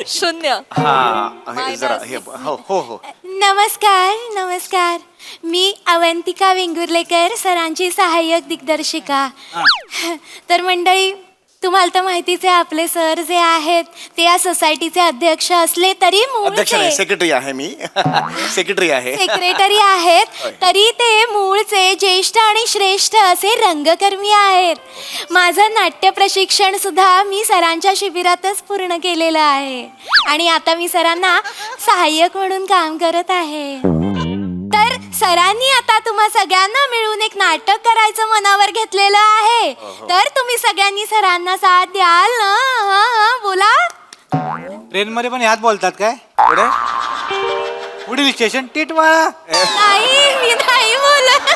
0. हा जरा हे हो हो हो. नमस्कार. मी अवंतिका वेंगुर्लेकर, सरांची सहाय्यक दिग्दर्शिका. तर मंडळी, तुम्हाला तर माहितीच आहे आपले सर जे आहेत ते या सोसायटीचे अध्यक्ष असले तरी अध्यक्ष नाही, मूळचे सेक्रेटरी आहे मी. सेक्रेटरी आहे. सेक्रेटरी आहेत, तरी ते मूळचे ज्येष्ठ आणि श्रेष्ठ असे रंगकर्मी आहेत. माझं नाट्य प्रशिक्षण सुद्धा मी सरांच्या शिबिरातच पूर्ण केलेलं आहे आणि आता मी सरांना सहाय्यक म्हणून काम करत आहे. तर सरांनी आता तुम्हा सगळ्यांना मिळून एक नाटक करायचं मनावर घेतलेलं आहे. तर तुम्ही सगळ्यांनी सरांना साथ द्याल ना? हा, बोला. ट्रेन मध्ये पण ह्यात बोलतात काय? पुढे? पुढील स्टेशन टिटवाळा. नाही, मी नाही बोलत.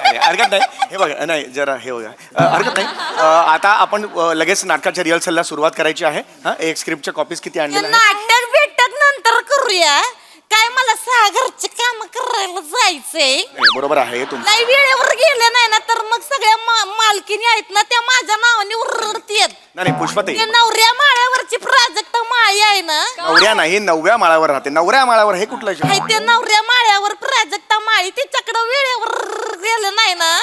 नाही, हरकत नाही. हे बघा, नाही जरा हे बघा, हरकत नाही. आता आपण लगेच नाटकाच्या रिहर्सलला सुरुवात करायची आहे. हा, एक स्क्रिप्टच्या कॉपीज किती आणलेल्या आहेत? नाटक भेटत नंतर करूया. काय मला घरचे काम करायला जायचंय. नाही, बरोबर आहे तुमचं. नाही, वेळेवर गेले नाही ना तर मग सगळ्या मालकीनी आहेत ना त्या माझ्या नावाने उरडतेत. नाही पुष्पाताई, ते नवऱ्या माळ्यावरची प्राजक्त माळी आहे ना, नवऱ्या नाही 9व्या माळावर राहते. 9व्या माळावर हे कुठलं शब्द? आहे ते नवऱ्या माळ्यावर प्राजक्ता माळी, तिच्याकडे वेळेवर गेलं नाही ना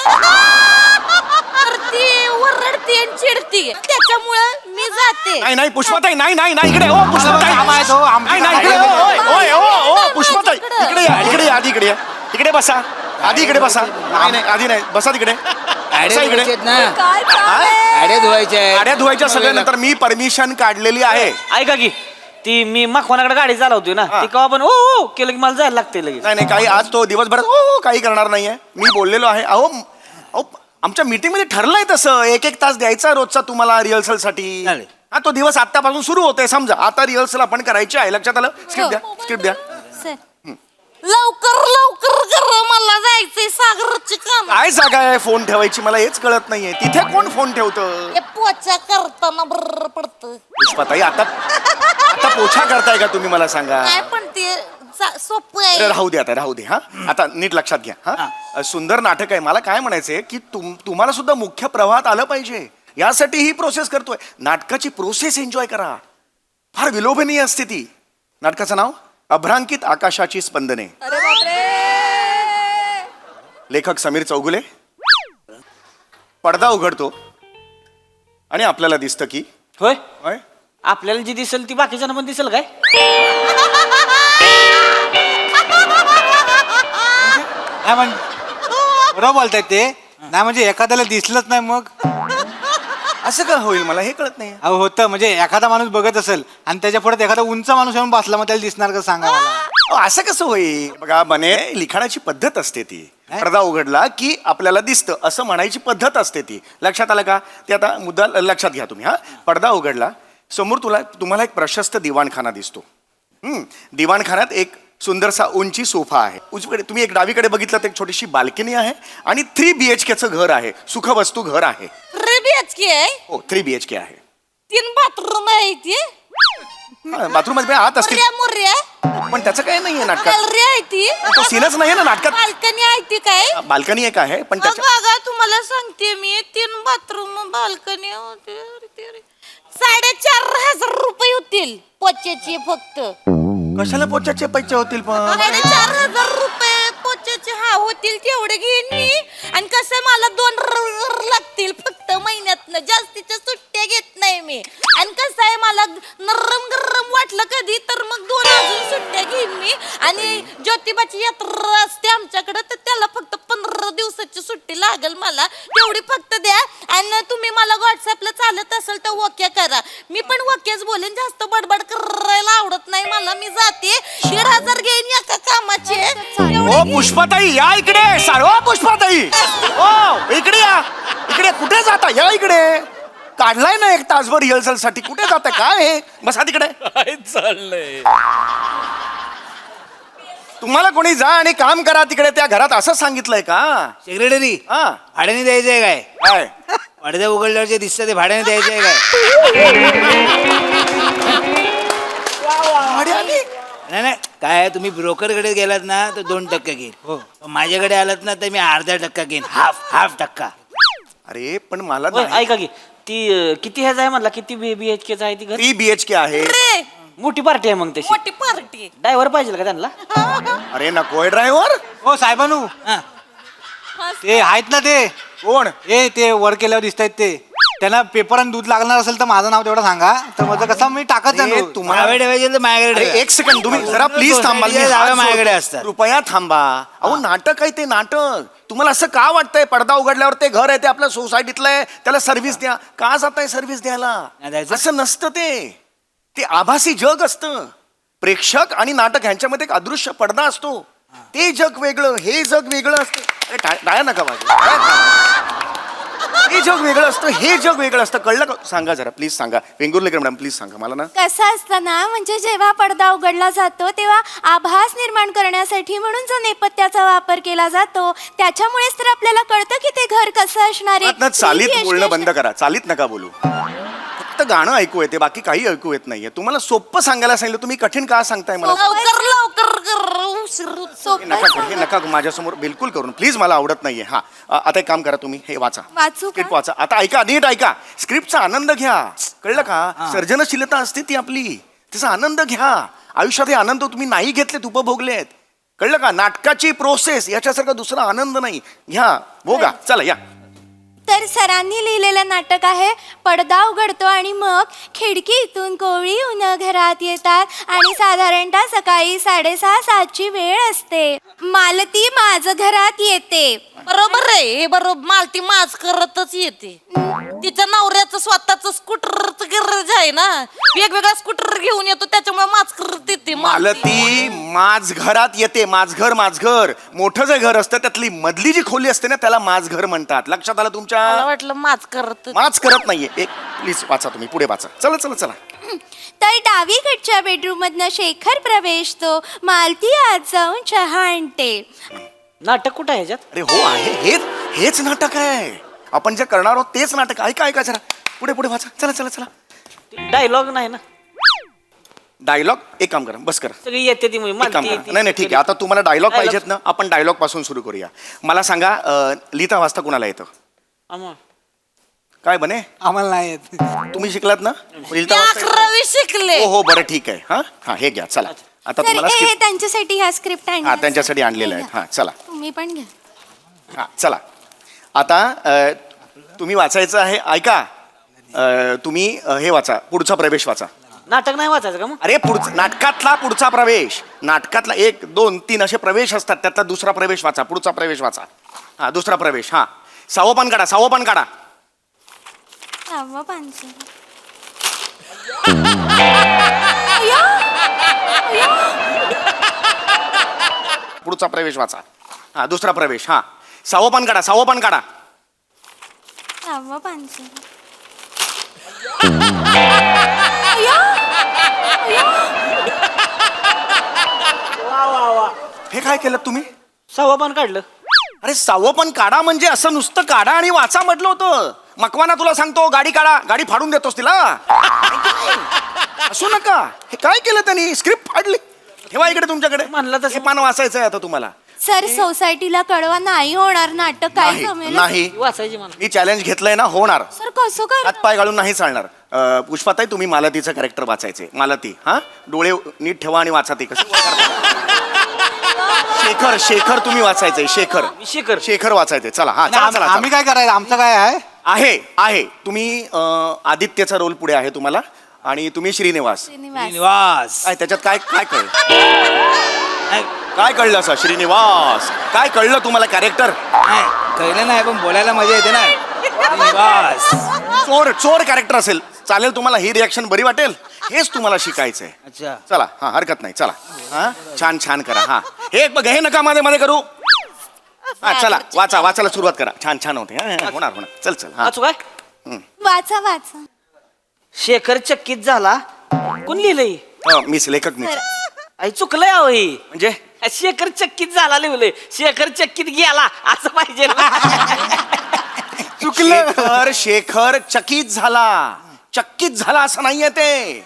तर ती ओरडते आणि चिडते. त्याच्यामुळं मी जाते. नाही नाही पुष्पाताई, नाही नाही नाही इकडे. ओ पुष्पाताई, नाही नाही इकडे. ओय ओय ओ पुष्पाताई, इकडे या, इकडे या, आधी इकडे या. इकडे बसा, आधी इकडे बसा. नाही नाही आधी नाही, बसा तिकडे. बसा इकडे. काय गाड्या धुवायच्या आहेत. गाड्या धुवायच्या सगळ्यानंतर मी परमिशन काढलेली आहे. ऐका की ती मी मकवानाकडे गाडी चालवतोय ना, ती केव्हा पण ओ केलं की मला जायला लागते लगेच. नाही नाही काही आज तो दिवसभरात काही करणार नाहीये. मी बोललेलो आहे. अहो आमच्या मीटिंग मध्ये ठरलंय तसं 1-1 तास द्यायचा रोजचा तुम्हाला रिहर्सल साठी. चालेल. हा, तो दिवस आतापासून सुरू होतोय. समजा आता रिहर्सल आपण करायची आहे. लक्षात आलं? स्क्रिप्ट द्या, स्क्रिप्ट द्या. सर, लवकर करा, मला जायचंय सागरची काम. काय जागा आहे फोन ठेवायची मला हेच कळत नाहीये. तिथे कोण फोन ठेवतं? हे पोचा करताना बरं पडतं. पुष्पाताई, आता पोछा करताय का तुम्ही मला सांगा? काय पण ते सोपं अरे आहे. राहू दे, आता राहू दे. हा, आता नीट लक्षात घ्या. हा, सुंदर नाटक आहे. मला काय म्हणायचंय की तुम्हाला सुद्धा मुख्य प्रवाहात आलं पाहिजे, यासाठी ही प्रोसेस करतोय. नाटकाची प्रोसेस एन्जॉय करा. फार विलोभनीय असते ती. नाटकाचं नाव अभ्रांकित आकाशाची स्पंदने. अरे बापरे. लेखक समीर चौगुले. पडदा उघडतो आणि आपल्याला दिसतं की होय होय, आपल्याला जी दिसेल ती बाकीच्यांना पण दिसेल काय? नाही म्हणजे बरोबर बोलतायत ते. नाही म्हणजे एखाद्याला दिसलंच नाही मग असं का होईल मला हे कळत नाही. अहो होतं म्हणजे एखादा माणूस बघत असेल आणि त्याच्या पुढे एखादा उंच माणूस येऊन बसला मग त्याला दिसणार का सांगा मला. असं कसं होईल? बघा बने, लिखाणाची पद्धत असते ती. पडदा उघडला की आपल्याला दिसतं असं म्हणायची पद्धत असते ती. लक्षात आलं का? ते आता मुद्दा लक्षात घ्या तुम्ही. हा, पडदा उघडला, समोर तुम्हाला एक प्रशस्त दिवाणखाना दिसतो. दिवाणखान्यात एक सुंदरसा उंची सोफा आहे. उजवीकडे तुम्ही एक डावीकडे बघितलं तर एक छोटीशी बाल्कनी आहे आणि 3 BHKचं घर आहे. सुखवस्तू घर आहे. 3 BHK आहे. हो, 3 BHK आहे. 3 बाथरूम आहे ती. बाथरूम मध्ये आत असतील मुर्या पण त्याचं काही नाहीये नाटकात. गॅलरी आहे ती. तो सीनच नाहीये ना नाटकात. बाल्कनी आहे ती काय? बाल्कनी एक आहे पण त्याच्या बघा तुम्हाला सांगते मी 3 बाथरूम बाल्कनी होते. 4,500 रुपये होतील पोच्याचे फक्त. कशाला पोचाचे पैसे होतील पण? 4,500 रुपये पोच्याचे होतील तेवढे घेईन मी. आणि कसं मला 2 लागतील फक्त महिन्यातनं. जास्तीच्या सुट्ट्या घेत नाही मी. आणि कसं आहे मला नरम गरम वाटलं कधी तर मग 2 अजून सुट्ट्या घेईन मी. आणि ज्योतिबाची यात्रा असते आमच्याकडे तर त्याला फक्त 15 दिवसाची सुट्टी लागेल मला. तेवढी फक्त द्या. आणि तुम्ही मला व्हॉट्सअपला चालत असेल तर ओके करा. मी पण ओकेच बोलेन. जास्त बडबड करायला आवडत नाही मला. मी जाते. 1,500 घेईन एका कामाचे. ओ पुष्पाताई या इकडे. सारवा पुष्पाताई. ओ इकडे या. इकडे कुठे जाता? या इकडे. काढलाय ना 1 तासभर रिहर्सल साठी. कुठे जाता? काय हे? बसा तिकडे. काय चाललंय? तुम्हाला कोणी जा आणि काम करा तिकडे. त्या घरात असं सांगितलंय का? सेक्रेटरी हा भाड्याने द्यायचंय काय? काय? पडद्या उघडल्यावर जे दिसतं ते भाड्याने द्यायचंय काय? भाड्याने? नाही नाही काय आहे, तुम्ही ब्रोकरकडे गेलात ना तर 2% घेईन. हो माझ्याकडे आलात ना तर मी अर्धा टक्का घेईन. हाफ टक्का. अरे पण मला होय, ऐका की ती किती ह्याच आहे म्हणला? किती BHKचं आहे ती घर? 3 BHK आहे. मोठी पार्टी आहे मग तशी. मोठी पार्टी. ड्रायव्हर पाहिजे का त्यांना? अरे नकोय ड्रायव्हर. हो साहेबानू ते आहेत ना ते कोण? ते वर केल्यावर दिसत आहेत ते. त्यांना पेपर आणि दूध लागणार असेल तर माझं नाव तेवढं सांगा तर माझं कसं मी टाकत अरे, जातो. तुम्हाला- नावे ठेवायचे तर माझ्याकडे अरे ठेवा. 1 सेकंड तुम्ही जरा प्लीज थांबा. मी जागा हात माझ्याकडे जोडतो. असतात. कृपया थांबा. अहो नाटक आहे ते नाटक. तुम्हाला असं का वाटतंय पडदा उघडल्यावर ते घर आहे ते आपल्या सोसायटीतलं आहे त्याला सर्व्हिस द्या? का जाताय सर्व्हिस द्यायला? नाही द्यायचं. असं नसतं ते आभासी जग असतं. प्रेक्षक आणि नाटक ह्यांच्यामध्ये एक अदृश्य पडदा असतो. ते जग वेगळं हे जग वेगळं असतं. अरे टाळ्या नका वाजवू. हे जग वेगळं असतं हे जग वेगळं असतं. कळलं का? सांगा जरा प्लीज सांगा. वेंगुर्लेकर मॅडम प्लीज सांगा मला ना. कसं असतं ना म्हणजे जेव्हा पडदा उघडला जातो तेव्हा आभास निर्माण करण्यासाठी म्हणून जो नेपथ्याचा वापर केला जातो त्याच्यामुळेच तर आपल्याला कळतं की ते घर कसं असणार आहे. ना चालीत बोलणं बंद करा. चालीत नका बोलू. फक्त गाणं ऐकू येते बाकी काही ऐकू येत नाहीये. तुम्हाला सोपं सांगायला सांगितलं तुम्ही कठीण का सांगताय मला? लवकर लवकर कर, उशीर सोपं नका करू, हे नका माझ्यासमोर बिलकुल करून प्लीज. मला आवडत नाहीये. हा आता एक काम करा तुम्ही हे वाचा. वाचू का? स्क्रिप्ट वाचा. आता ऐका नीट ऐका. स्क्रिप्टचा आनंद घ्या. कळलं का? सर्जनशीलता असते ती आपली. त्याचा आनंद घ्या. आयुष्यात हे आनंद तुम्ही नाही घेतलेत उपभोगलेत. कळलं का? नाटकाची प्रोसेस याच्यासारखा दुसरा आनंद नाही. घ्या भोगा. चला या. तर सरांनी लिहिलेलं नाटक आहे पडदा उघडतो आणि मग खिडकीतून कोवळी उन्ह घरात येतात आणि साधारणतः सकाळी 6:30-7ची वेळ असते. मालती माझ घरात येते. बरोबर आहे हे बरोबर. मालती माज करतच येते. तिच्या नवऱ्याचं स्वतःच स्कूटरचं गॅरेज आहे ना. वेगवेगळा स्कूटर घेऊन येतो त्याच्यामुळे माज करत येते मालती माझ घरात येते. माझघर माझघर मोठं जे घर असतं त्यातली मधली जी खोली असते ना त्याला माझघर म्हणतात. लक्षात आलं तुमच्या? मला वाटलं माज करत. माच करत नाहीये. एक प्लीज वाचा तुम्ही पुढे वाचा. चला चला चला. तर डावीकडच्या बेडरूम मधनं शेखर प्रवेशतो. मालती आत जाऊन चहा आणते. नाटक कुठं आहे ह्याच्यात? अरे हो आहे हेच नाटक आहे. आपण जे करणार आहोत तेच नाटक. ऐका ऐका जरा पुढे पुढे वाचा. चला चला चला. डायलॉग नाही ना. डायलॉग एक काम करा बस करा. सगळी येते ती एक काम करा. नाही ठीक आहे. आता तुम्हाला डायलॉग पाहिजेत ना. आपण डायलॉग पासून सुरू करूया. मला सांगा लिहिता वाचता कुणाला येतं? काय बने? आम्हाला नाही येत. तुम्ही शिकलात ना लिहिता वाचता? 11वी शिकले. हो हो बरं ठीक आहे. हा हा हे घ्या चला. आता सर तुम्हाला हे script- त्यांच्यासाठी ह्या स्क्रिप्ट हा त्यांच्यासाठी आणलेलं आहे हा चला तुम्ही पण घ्या. हा चला आता तुम्ही वाचायचं आहे ऐका तुम्ही हे वाचा पुढचा प्रवेश वाचा. नाटक नाही वाचायचं का मग? अरे पुढचा नाटकातला पुढचा प्रवेश नाटकातला 1 2 3 असे प्रवेश असतात त्यातला दुसरा प्रवेश वाचा पुढचा प्रवेश वाचा. हा दुसरा प्रवेश हा सावपान काढा सहावं पानसं. पुढचा प्रवेश वाचा. हा दुसरा प्रवेश हा सावपान काढा सहावं पानसं. हे काय केलं तुम्ही? सहावं पण काढलं. अरे सावपान काढा म्हणजे असं नुसतं काढा आणि वाचा म्हटलं होतं. मकवाना तुला सांगतो गाडी काढा गाडी फाडून देतोस तिला असू नका. हे काय केलं त्यांनी स्क्रिप्ट फाडली. ठेवा इकडे तुमच्याकडे म्हणलं तसं. हे पान वाचायचं आहे आता तुम्हाला. सर सोसायटीला कळवा नाही होणार नाटक काय नाही जमेल नाही वाचायची मला. मी चॅलेंज घेतलंय ना होणार. सर कसं कर हातपाय घालून नाही चालणार. पुष्पाताई तुम्ही मालतीचं कॅरेक्टर वाचायचे. मालती हा डोळे नीट ठेवा आणि वाचा ते कसं. शेखर तुम्ही वाचायचंय. शेखर वाचायचंय. चला हा चला चला आम्ही काय करायचं आमचं काय आहे आहे तुम्ही आदित्यचा रोल पुढे आहे तुम्हाला आणि तुम्ही श्रीनिवास. श्रीनिवास काय त्याच्यात काय काय कळलं काय कळलं असं श्रीनिवास काय कळलं तुम्हाला कॅरेक्टर. नाही, कळलं नाही पण बोलायला मजा येते ना. श्रीनिवास चोर कॅरेक्टर असेल चालेल तुम्हाला. ही रिॲक्शन बरी वाटेल. हेच तुम्हाला शिकायचंय. अच्छा चला हा हरकत नाही. चला हा छान करा. हा हे बघ हे नका मध्ये करू. हा चला वाचायला सुरुवात करा. छान होते. होणार चल हा वाचू काय? वाचा शेखर चक्कीत झाला. कोण लिहिलंय? मीच लेखक मी. आई चुकलंय अहो ही. म्हणजे शेखर चक्कीत झाला लिहिलंय. शेखर चक्कीत गेला असं पाहिजे ना. शेखर चकित झाला असं नाहीये ते.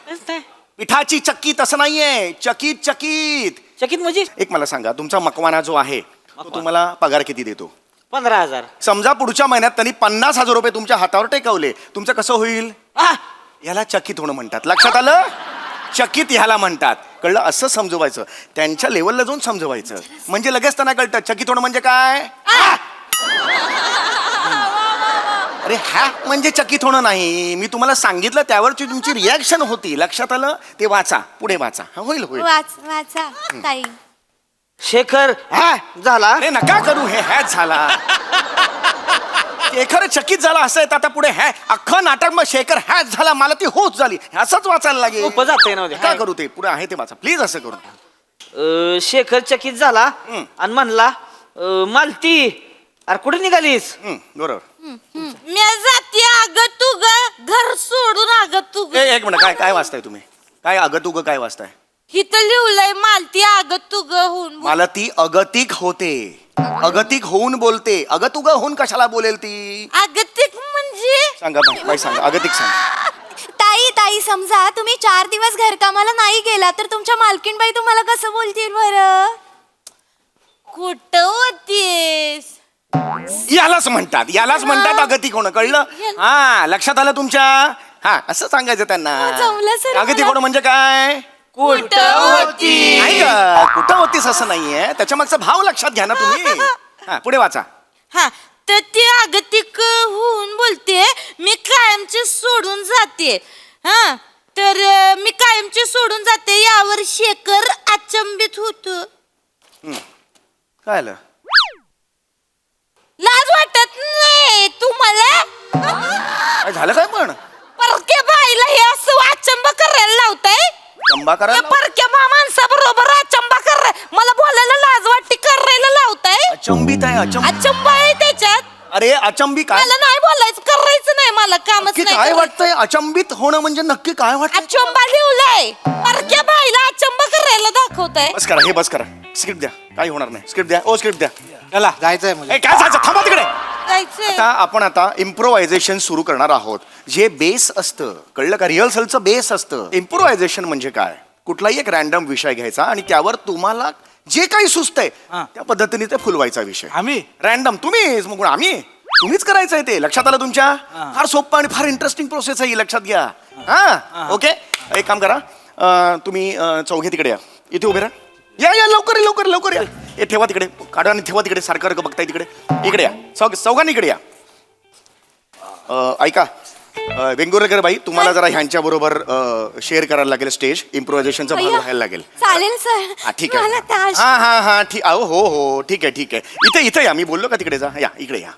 पिठाची चक्की तसं नाहीये. चकित चकित म्हणजे एक मला सांगा तुमचा मकवाना जो आहे तो तुम्हाला पगार किती देतो? 15,000. समजा पुढच्या महिन्यात त्यांनी 50,000 रुपये तुमच्या हातावर टेकवले तुमचं कसं होईल? याला चकित होणं म्हणतात. लक्षात आलं? चकित ह्याला म्हणतात. कळलं? असं समजवायचं त्यांच्या लेवलला जाऊन समजवायचं म्हणजे लगेच त्यांना कळतं चकित होणं म्हणजे काय. अरे हा म्हणजे चकित होणं नाही. मी तुम्हाला सांगितलं त्यावरची तुमची रिॲक्शन होती. लक्षात आलं? ते वाचा पुढे वाचा. होईल वाचा ताई. शेखर झाला. अरे नका करू हे हॅच झाला. शेखर चकित झाला असं आहे आता पुढे हॅ अख्खं नाटक मग शेखर हॅच झाला मला ती होच झाली असंच वाचायला लागेल. सोपं जातंय ना. काय करू ते पुढे आहे ते वाचा प्लीज. असं करू शेखर चकित झाला आणि म्हणला मालती अरे कुठे निघालीस? बरोबर. मी जाते अगं तू ग घर सोडून अगं तू ग. एक मिनिट काय वाचताय तुम्ही? काय अगतुग काय वाचताय? इथं लिहिलंय मालती अगं तू ग होऊन. मला ती अगतिक होते. अगतिक होऊन बोलते. अगतुग होऊन कशाला बोलेल ती? अगतिक म्हणजे सांगा बाई सांगा. अगतिक सांगा. ताई समजा तुम्ही 4 दिवस घरकामाला नाही गेला तर तुमच्या मालकीनबाई तुम्हाला कसं बोलतील बरं? कुठं होतीस? यालाच म्हणतात अगतिक होणं. कळलं? हा लक्षात आलं तुमच्या? हा असं सांगायचं त्यांना. जमलं सर अगतिक मला. होणं म्हणजे काय? कुठं होती? नाही ग कुठं होतीस असं नाहीये. त्याच्या मागचा भाव लक्षात घ्या ना तुम्ही. हा पुढे वाचा. हा तर ते अगतिक होऊन बोलते मी कायमचे सोडून जाते. हा तर मी कायमचे सोडून जाते यावर शेखर अचंबित होतो. काय आलं? लाज वाटत नाही तुम्हाला? काय झालं काय पण? परक्या बाईला हे असं अचंब करायला लावताय? चंबा करायला? परक्या माणसाबरोबर अचंबा मला बोलायला लाज वाटते करायला लावताय? अचंबित आहे अचंब आहे त्याच्यात. अरे अचंबी काय? मला नाही बोलायचं करायचं नाही मला कामच नक्की नाही काय करायचं. वाटतंय? अचंबित होणं म्हणजे नक्की काय वाटतंय? अचंबा लिवलाय. परक्या बाईला अचंबा करायला दाखवताय. बस करा स्क्रिप्ट द्या. काही होणार नाही. स्क्रिप्ट द्या. स्क्रिप्ट द्या. चला जायचंय म्हणजे. काय जायचं? थांबा तिकडे. जायचंय. आपण आता इम्प्रोव्हायझेशन सुरू करणार आहोत. जे बेस असतं कळलं का? रिहर्सलचं बेस असतं. इम्प्रोव्हायझेशन म्हणजे काय? कुठलाही एक रॅन्डम विषय घ्यायचा आणि त्यावर तुम्हाला जे काही सुचतंय त्या पद्धतीने ते फुलवायचा विषय. आम्ही रॅन्डम तुम्हीच मग तुम्हीच करायचंय ते. लक्षात आलं तुमच्या? फार सोपं आणि फार इंटरेस्टिंग प्रोसेस आहे ही. लक्षात घ्या. हा ओके. एक काम करा तुम्ही चौघे तिकडे या. इथे उभे राहा. या लवकर लवकर लवकर या. हे ठेवा तिकडे, काढा आणि ठेवा तिकडे. सारखं बघताय तिकडे. इकडे या, चौघांनी इकडे या. ऐका वेंगुर्लेकर बाई, तुम्हाला जरा ह्यांच्या बरोबर शेअर करायला लागेल स्टेज. इम्प्रोव्हायझेशनचा भाग अय्या. व्हायला लागेल. चालेल सर. हा ठीक आहे. मला ताश- हा ठीक. हो ठीक आहे ठीक आहे. इथे या, मी बोललो का तिकडे जा. या इकडे या.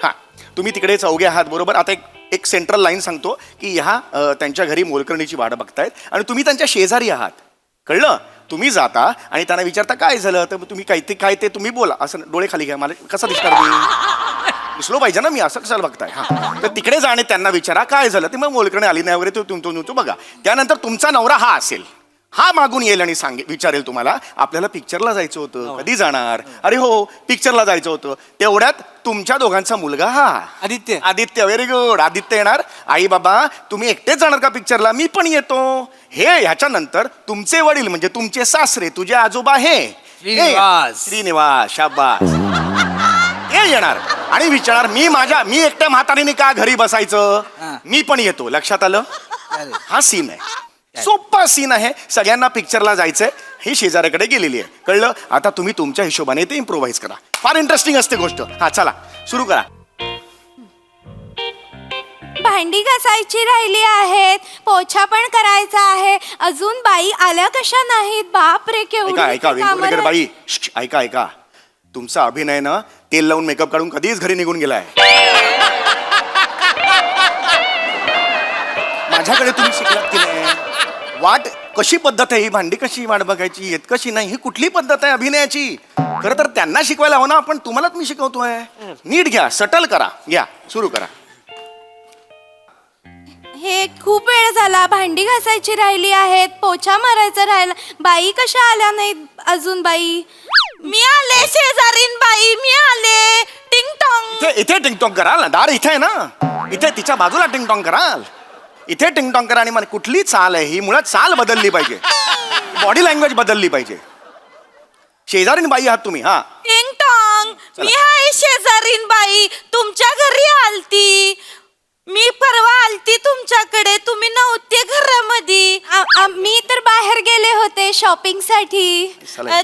हा तुम्ही तिकडे चौघे आहात बरोबर. आता एक सेंट्रल लाईन सांगतो की ह्या त्यांच्या घरी मोलकरणीची वाट बघतायत आणि तुम्ही त्यांच्या शेजारी आहात. कळलं? तुम्ही जाता आणि त्यांना विचारता काय झालं, तर तुम्ही काय ते तुम्ही बोला. असं डोळे खाली घ्या. मला कसं दिसणार मी दिसलो पाहिजे ना, मी असं कशाला बघताय. हा तर तिकडे जा आणि त्यांना विचारा काय झालं ते. मग मोलकरणी आली नाही वगैरे तू बघा. त्यानंतर तुमचा नवरा हा असेल, हा मागून येईल आणि विचारेल तुम्हाला आपल्याला पिक्चरला जायचं होतं, कधी जाणार. अरे हो पिक्चरला जायचं होतं. तेवढ्यात तुमच्या दोघांचा मुलगा हा आदित्य व्हेरी गुड. आदित्य येणार. आई बाबा तुम्ही एकटेच जाणार का पिक्चरला, मी पण येतो. हे ह्याच्यानंतर तुमचे वडील म्हणजे तुमचे सासरे, तुझे आजोबा हे श्रीनिवास शाबास हे येणार आणि विचारणार मी एकट्या म्हातारीने का घरी बसायचं, मी पण येतो. लक्षात आलं? हा सीन आहे, सोपा सीन आहे. सगळ्यांना पिक्चरला जायचंय. ही शेजाऱ्याकडे गेलेली आहे. कळलं? आता तुम्ही तुमच्या हिशोबाने ते इम्प्रोव्हाइज करा. फार इंटरेस्टिंग असते गोष्ट. हा चला सुरू करा. भांडी घासायची राहिली आहेत, पोछा पण करायचा आहे. अजून बाई आल्या कशा नाहीत. बाप रे केवढी ऐका कामं वेंगुर्लेकर बाई, ऐका तुमचा अभिनय ना तेल लावून मेकअप काढून कधीच घरी निघून गेलाय. माझ्याकडे तुम्ही शिकलात की नाही? वाट कशी पद्धत आहे ही, भांडी कशी वाट बघायची, येत कशी नाही, ही कुठली पद्धत आहे अभिनयाची? खरं तर त्यांना शिकवायला हवं ना आपण. तुम्हालाच मी शिकवतोय. नीट घ्या, सटल करा. घ्या सुरू करा. हे खूप वेळ झाला. भांडी घासायची राहिली आहेत, पोछा मारायचा राहिला. बाई कशा आल्या नाहीत अजून. बाई मी आले शेजारीन बाई, मी आले. टिंग टॉंग. इथे टिंगटॉंग कराल ना, दार इथे आहे ना. इथे तिच्या बाजूला टिंगटॉंग कराल. इथे टिंगटॉंग करा. आणि मला कुठली चाल आहे ही, मुळात चाल बदलली पाहिजे, बॉडी लँग्वेज बदलली पाहिजे. शेजारीन बाई आहात तुम्ही. हा टिंग टॉंग. मी आहे शेजारीन बाई, तुमच्या घरी आलती. मी परवा आलती तुमच्याकडे, तुम्ही नव्हते घरामध्ये. मी तर बाहेर गेले होते शॉपिंग साठी.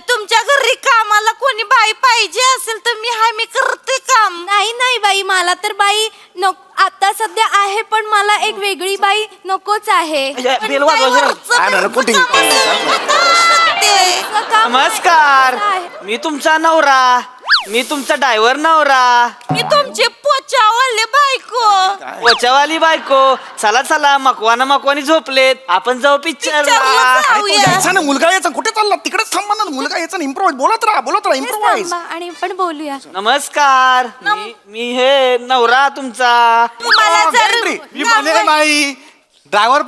तुमच्या घरी कामाला कोणी बाई पाहिजे असेल तर मी करते काम. नाही बाई, मला तर बाई आता सध्या आहे, पण मला एक वेगळी बाई नकोच आहे. बेल वाजवा जरा. नको नमस्कार, मी तुमचा नवरा, मी तुमचा ड्रायव्हर नवरा, मी तुमचे पोचावले बायको. पोचावाली बायको. चला मकवानी झोपलेत, आपण जाऊ पिक्चरला. यायचा ना मुलगा यायचा. कुठे चालला? तिकडेच थांबा ना. मुलगा यायचा. इम्प्रोव्हाइज बोलत राहा इम्प्रोव्हाइज. आणि पण बोलूया. नमस्कार, मी हे नवरा तुमचा. तुम्हाला जर मी बने बाई, ड्रायव्हर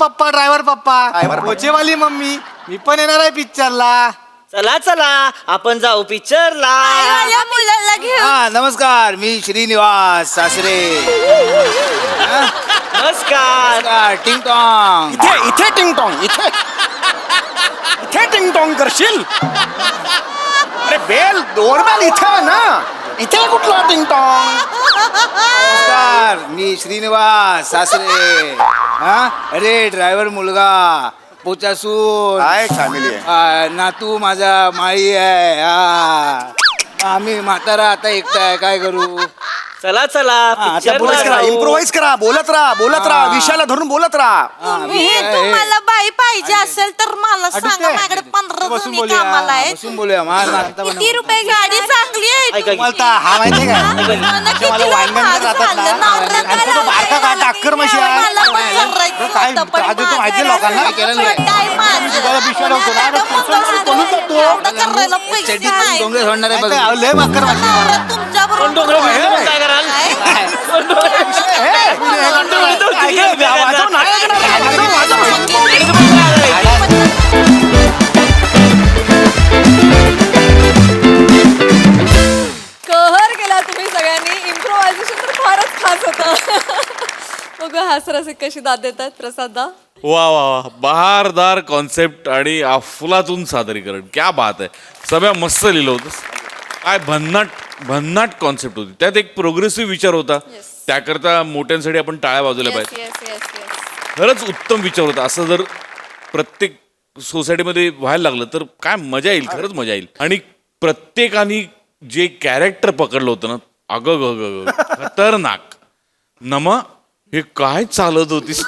पप्पा, पोचेवाली मम्मी, मी पण येणार आहे पिक्चरला. चला आपण जाऊ पिक्चरला. आईवाल्या मुलाला घेऊन. हा नमस्कार, मी श्रीनिवास सासरे. नमस्कार. टिंग टॉंग. इथे टिंगटॉंग. इथे टिंगटॉंग करशील. अरे बेल डोरबेल इथे आहे ना. इथे कुठला टिंगटॉंग? नमस्कार, मी श्रीनिवास सासरे. हा अरे ड्रायव्हर मुलगा, पोचासून काय फॅमिली आहे? नातू माझा माळी आहे. हा आम्ही म्हातारा आता एकटा आहे, काय करू. चला इम्प्रोव्हाइज करा. बोलत राहा. विषयाला धरून बोलत राहा. तुम्हाला बाई पाहिजे असेल तर मला सांगा. माझ्याकडे 15 जणी कामाला आहेत. बसून बोलूया. किती रुपये गाडी चांगली आहे. ऐका की. मला हा माहिती काय, मला किती मला लय वांगण महाग जातात झालं. ना. नवऱ्याला आणि तो बारका लावायला टाक्कर म्हशी आहे. मला पण करायचं काय होतं, पण आधी तो माहिती माझं लोकांना असं केलं नाही. काय माझं? तुला पिशव्या लावतो ना. एवढं करायला पैसे नाही. डोंगर सोडणार आहे बघ. लय मकर म्हशी. नवरा तुमच्याबरोबर कोण डोंगरावर बसलं तर काय कराल? कोण डोंगरावर बसलं? कोण डोंगरावर बसलं? कहर केला तुम्ही सगळ्यांनी. इम्प्रोव्हायझेशन तर फारच खास होतं. बघा हास्यरसिक कशी दाद देतात प्रसादा. वा बहारदार कॉन्सेप्ट आणि अफलातून सादरीकरण. क्या बात आहे. सगळ्या मस्त लिहिलं होतं. काय भन्नाट कॉन्सेप्ट होती. त्यात एक प्रोग्रेसिव्ह विचार होता. त्याकरता मोठ्यांसाठी आपण टाळ्या वाजवल्या पाहिजे. खरंच उत्तम विचार होता. असं जर प्रत्येक सोसायटीमध्ये व्हायला लागलं तर काय मजा येईल, खरंच मजा येईल. आणि प्रत्येकाने जे कॅरेक्टर पकडलं होतं ना, अगं ग ग ग, खतरनाक. नमा हे काय चालत होतीस,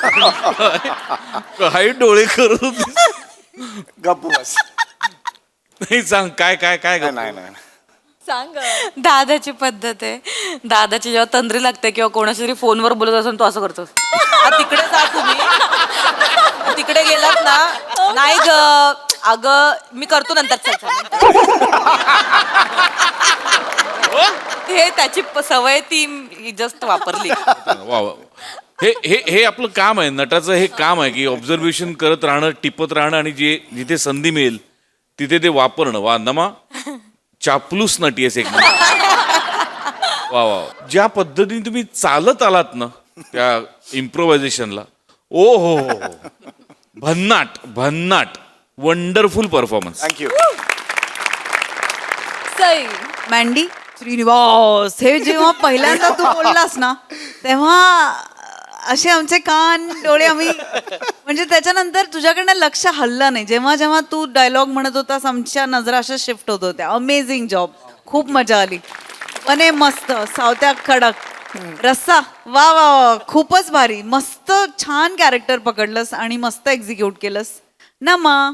काय डोळे करत होतीस. गप्प बस. नाही सांग काय काय काय नाही नाही नाही. सांग दादाची पद्धत आहे. दादाची जेव्हा तंद्री लागते किंवा कोणाशी तरी फोनवर बोलत असेल तो असं करतो. तिकडे जा तुम्ही, तिकडे गेलात ना. नाही ग अगं मी करतो नंतर. चल, चल. हे त्याची सवय ती जस्ट वापरली. वा वा. हे हे हे आपलं काम आहे, नटाचं हे काम आहे की ऑब्झर्वेशन करत राहणं, टिपत राहणं आणि जे जिथे संधी मिळेल तिथे ते वापरणं. वा नमा, चापलूस नटी आहेस एक वा वा. ज्या पद्धतीने तुम्ही चालत आलात ना त्या इम्प्रोव्हायझेशनला, ओ हो हो हो, भन्नाट भन्नाट, वंडरफुल परफॉर्मन्स. थँक्यू. सई मँडी श्रीनिवास हे जेव्हा पहिल्यांदा तू बोललास ना तेव्हा असे आमचे कान डोळे आम्ही म्हणजे त्याच्यानंतर तुझ्याकडनं लक्ष हललं नाही. जेव्हा जेव्हा तू डायलॉग म्हणत होतास आमच्या नजरा अशा शिफ्ट होत होत्या. अमेझिंग जॉब, खूप मजा आली. पण मस्त सावत्या कडक रस्सा, वा वा वा, खूपच भारी. मस्त छान कॅरेक्टर पकडलंस आणि मस्त एक्झिक्यूट केलंस ना मा.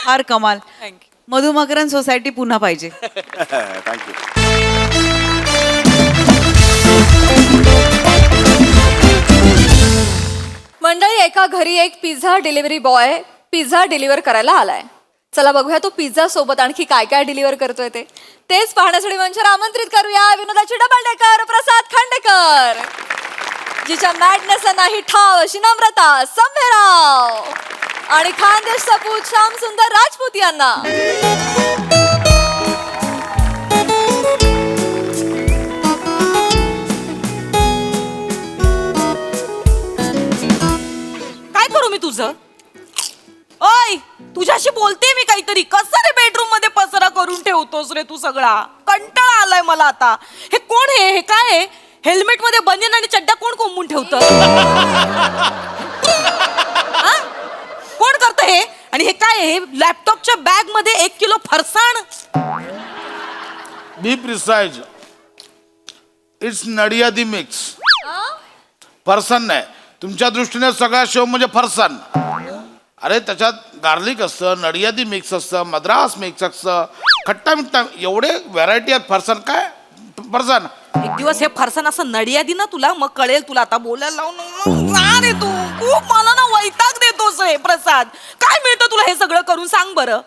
फार कमाल. मधुमकरन सोसायटी पुन्हा पाहिजे. थँक्यू. मंडळी, एका घरी एक pizza delivery boy pizza deliver करायला आलाय. चला बघूया तो पिझ्झा सोबत आणखी काय काय डिलिव्हर करतोय तेच पाहण्यासाठी मंचावर आमंत्रित करूया विनोदाची डबल डेकर प्रसाद खांडेकर, जिच्या मॅडनेसला नाही ठाव अशी नम्रता संभेराव आणि खानदेश सपूत श्याम सुंदर राजपूत यांना. काय करू मी तुझं? ओय तुझ्याशी बोलते मी काहीतरी. कसं रे बेडरूम मध्ये पसरा करून ठेवतोस रे तू सगळा? कंटाळा आलाय मला आता. हे कोण आहे? हे काय आहे? हेल्मेट मध्ये बनियन आणि चड्डा कोण कोंबून ठेवतं? हा? कोण करत हे? आणि हे काय आहे? लॅपटॉपच्या बॅग मध्ये 1 किलो फरसाण. बी प्रिसाइज, इट्स नडियादी मिक्स. फरसाण नाही, तुमच्या दृष्टीने सगळा शो म्हणजे फरसाण. अरे त्याच्यात गार्लिक असतं, नडियादी मिक्स असतं, मद्रास मिक्स असतं, खट्टा मिठ्ठा, एवढे व्हरायटी आहेत फरसाण. काय फरसाण? एक दिवस हे फरसाण असं नडियादी ना तुला, मग कळेल तुला. आता बोलायला लावून जा रे तू. खूप मला ना वैताग देतोस हे प्रसाद. काय मिळतं तुला हे सगळं करून? सांग बरं.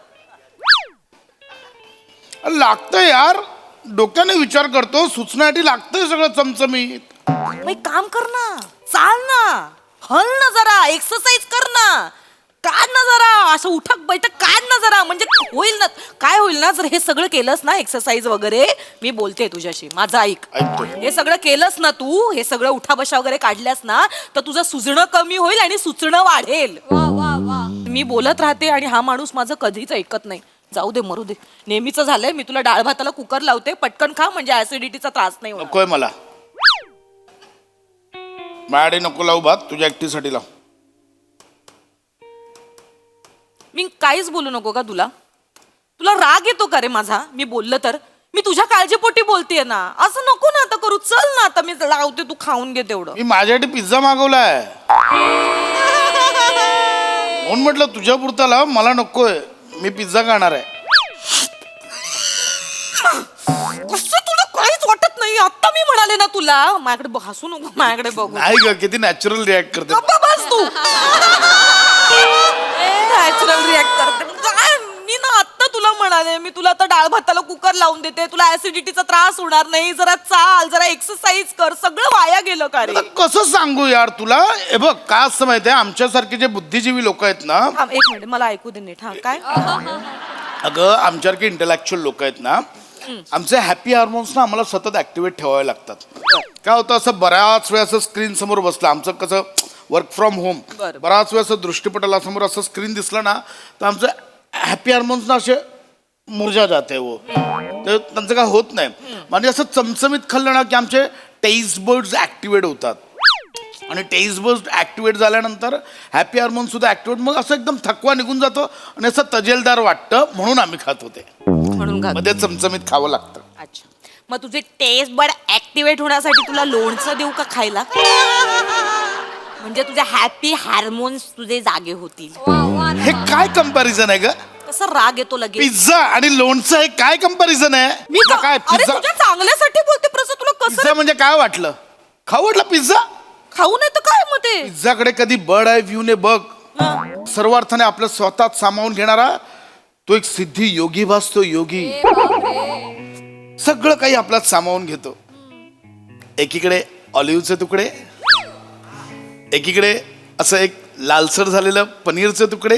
लागतं यार, डोक्याने विचार करतो, सुचण्यासाठी लागतंय सगळं चमचमीत. मग एक काम कर ना, चाल ना, हल ना जरा, एक्सरसाइज कर ना, काढ ना जरा, असं उठक बैठक काढ ना जरा, म्हणजे होईल ना. काय होईल ना जर हे सगळं केलंस ना, एक्सरसाइज वगैरे, मी बोलते तुझ्याशी, माझं ऐक. हे सगळं केलंस ना तू, हे सगळं उठा बशा वगैरे काढल्यास ना, तर तुझं सुजणं कमी होईल आणि सुचणं वाढेल. मी बोलत राहते आणि हा माणूस माझं कधीच ऐकत नाही. जाऊ दे, मरू दे, नेहमीच झालंय. मी तुला डाळ भाताला कुकर लावते, पटकन खा, म्हणजे ऍसिडिटीचा त्रास नाही होणार. नकोय मला, माझ्याकडे नको लावू भात, तुझ्या एकटीसाठी लाव. मी काहीच बोलू नको का तुला? तुला राग येतो का रे माझा मी बोललं तर? मी तुझ्या काळजीपोटी बोलतेय ना, असं नको ना आता करू. चल ना आता, मी लावते, तू खाऊन घे तेवढं. मी माझ्यासाठी पिझ्झा मागवलाय म्हणून म्हटलं तुझ्या पुरता लाव, मला नकोय, मी पिझ्झा खाणार आहे. कसं तुला काहीच वाटत नाही? आता मी म्हणाले ना तुला, माझ्याकडे हसू नको, माझ्याकडे बघू. नाही ग, किती नॅचरल रिॲक्ट करते. गप्पा बस तू. नॅचरल रिॲक्ट करते काय? मी ना आत्ता तुला म्हणाले, मी तुला आता डाळ भाताला कुकर लावून देते, तुला ऍसिडिटीचा त्रास होणार नाही. जरा चाल, जरा एक्सरसाइज कर. सगळं वाया गेलं का रे? आता कसं सांगू यार तुला? हे बघ काय असं माहितीये, आमच्यासारखे जे बुद्धिजीवी लोक आहेत ना, थांब, एक मिनिट, मला ऐकू दे नीट. हा काय? अगं आमच्यासारखे इंटेलेक्च्युअल लोक आहेत ना, आमचे हॅपी हार्मोन्स ना आम्हाला सतत ऍक्टिव्हेट ठेवावे लागतात. काय होतं, असं बऱ्याच वेळ असं स्क्रीन समोर बसलं, आमचं कसं वर्क फ्रॉम होम, बराच वेळ असं दृष्टीपटलासमोर असं स्क्रीन दिसलं ना, तर आमचं हॅपी हार्मोन्स ना असे मुरझा जाते वो, तर त्यांचं काय होत नाही. म्हणजे असं चमचमीत खाल्लं ना की आमचे टेस्ट बर्ड्स ऍक्टिव्हेट होतात. आणि टेस्ट बस्ट ऍक्टिवेट झाल्यानंतर हॅपी हार्मोन सुद्धा ऍक्टिवेट, मग असं एकदम थकवा निघून जातो आणि असं तजेलदार वाटतं, म्हणून आम्ही खात होते. म्हणून खात. मध्ये चमचमीत खावं लागतं. अच्छा, मग तुझे टेस्ट बड ऍक्टिवेट होण्यासाठी तुला लोणचं देऊ का खायला? म्हणजे तुझे हॅपी हार्मोन्स तुझे जागे होतील. हे काय कंपॅरिझन आहे ग? कसं राग येतो लगेच. पिझ्झा आणि लोणचं हे काय कंपॅरिझन आहे? मी तुला काय अरे पिझ्झा? तुझ्या चांगल्यासाठी बोलते प्रसाद, तुला कसं पिझ्झा म्हणजे काय वाटलं? खाऊ वाटलं पिझ्झा? खाऊ नाही तर काय मग ते? पिझ्झाकडे कधी बर्ड आहे व्ह्यू ने बघ. सर्व अर्थाने आपलं स्वतःत सामावून घेणारा तो एक सिद्धी योगी भासतो, योगी. सगळं काही आपल्यात सामावून घेतो. एकीकडे ऑलिव्हचे तुकडे, एकीकडे असं एक लालसर झालेलं पनीरचे तुकडे,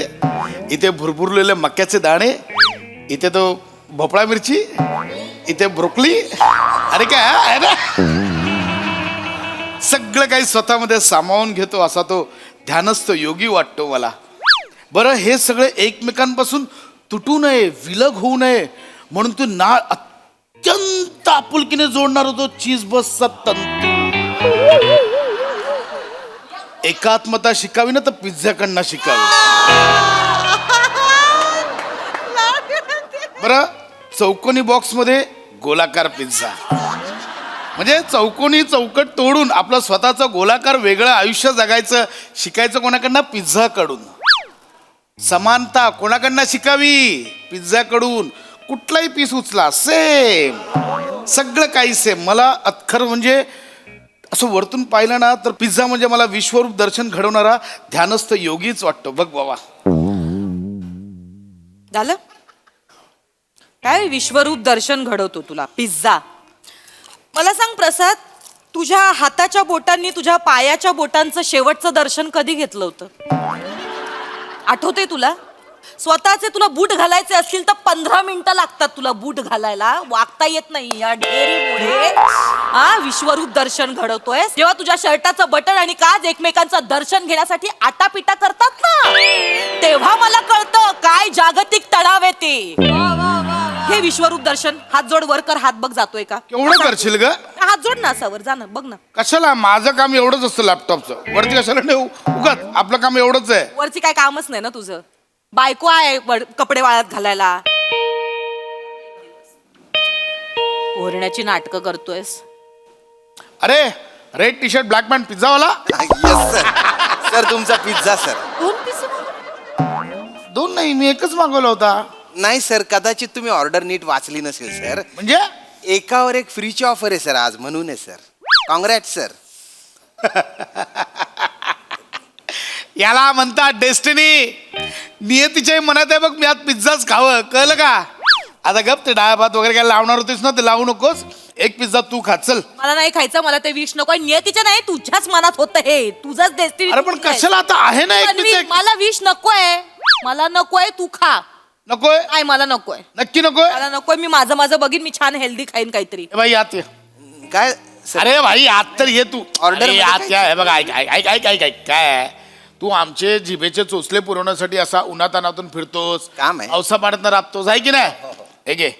इथे भुरभुरलेले मक्याचे दाणे, इथे तो भोपळा मिरची, इथे ब्रोकली. अरे काय आहे ना, सगळं काही स्वतःमध्ये सामावून घेतो असा तो ध्यानस्थ योगी वाटतो मला. बरं, हे सगळे एकमेकांपासून तुटू नये, विलग होऊ नये म्हणून तू ना अत्यंत आपुलकीने जोडणार होतो चीज बसचा तंतू. एकात्मता शिकावी ना तर पिझ्झाकडनं शिकावी. बरं, चौकोनी बॉक्स मध्ये गोलाकार पिझ्झा, म्हणजे चौकोनी चौकट तोडून आपलं स्वतःचं गोलाकार वेगळं आयुष्य जगायचं शिकायचं कोणाकडनं? पिझ्झाकडून. समानता कोणाकडनं शिकावी? पिझ्झाकडून. कुठलाही पीस उचला सेम, सगळं काही सेम. मला अत्खर म्हणजे असं वरतून पाहिलं ना तर पिझ्झा म्हणजे मला विश्वरूप दर्शन घडवणारा ध्यानस्थ योगीच वाटतो बघ बाबा. झालं काय विश्वरूप दर्शन घडवतो तुला पिझ्झा? मला सांग प्रसाद, तुझ्या हाताच्या बोटांनी तुझ्या पायाच्या बोटांचं शेवटचं दर्शन कधी घेतलं होतं? आठवतंय तुला? स्वतःचे तुला बूट घालायचे असतील तर 15 मिनिटं लागतात तुला बूट घालायला, वागता येत नाही या ढेरीमुळे. विश्वरूप दर्शन घडवतोय जेव्हा तुझ्या शर्टाचं बटन आणि काज एकमेकांचं दर्शन घेण्यासाठी आटापिटा करतात ना, तेव्हा मला कळतं काय जागतिक तणाव आहे ते. हे विश्वरूप दर्शन. हात जोड वर कर, हात बघ जातोय का? केवढं करशील ग? हात जोड ना असावर, जा ना बघ ना. कशाला? माझं काम एवढंच असतं लॅपटॉपचं, वरती कशाला ठेवू उगाच? आपलं काम एवढंच आहे. वरची काय कामच नाही ना तुझं? बायको आहे कपडे वाळत घालायला, ओरण्याची नाटकं करतोयस. अरे, red T shirt black pant पिझ्झावाला. Yes sir. सर तुमचा पिझ्झा सर. 2 पीस. 2 नाही, मी एकच मागवला होता. नाही सर, कदाचित तुम्ही ऑर्डर नीट वाचली नसेल सर. म्हणजे एकावर एक फ्रीची ऑफर आहे सर आज, म्हणून आहे सर. Congrat sir. याला म्हणतात डेस्टिनी. नियतीच्याही मनात आहे बघ मी आज पिझ्झाच खावं, कळलं का? आता गप, ते डाळ भात वगैरे काय लावणार होतीस ना ते लावू नकोस. एक पिझ्झा तू खा, चल. मला नाही खायचं, मला ते विष नकोय. नियतीचं नाही, तुझ्याच मनात होतं हे, तुझंच डेस्टिनी. अरे पण कशाला? आता आहे ना एक पिझ्झा. मला विष नकोय, मला नकोय, तू खा. नकोय? नाही मला नकोय, नक्की नकोय? मला नकोय. मी माझं माझं बघीन, मी छान हेल्दी खाईन काहीतरी. ए भाई आत ये. काय सर? अरे भाई आत तर ये तू. Order अरे, मध्ये आत काय? या. हे बघ, ऐक ऐक ऐक ऐक ऐक ऐक काय आहे? तू आमचे जिभेचे चोचले पुरवण्यासाठी असा उन्हातानातून फिरतोस, काम आहे. औसा पाण्यात राबतोस, आहे की नाही? हे घे,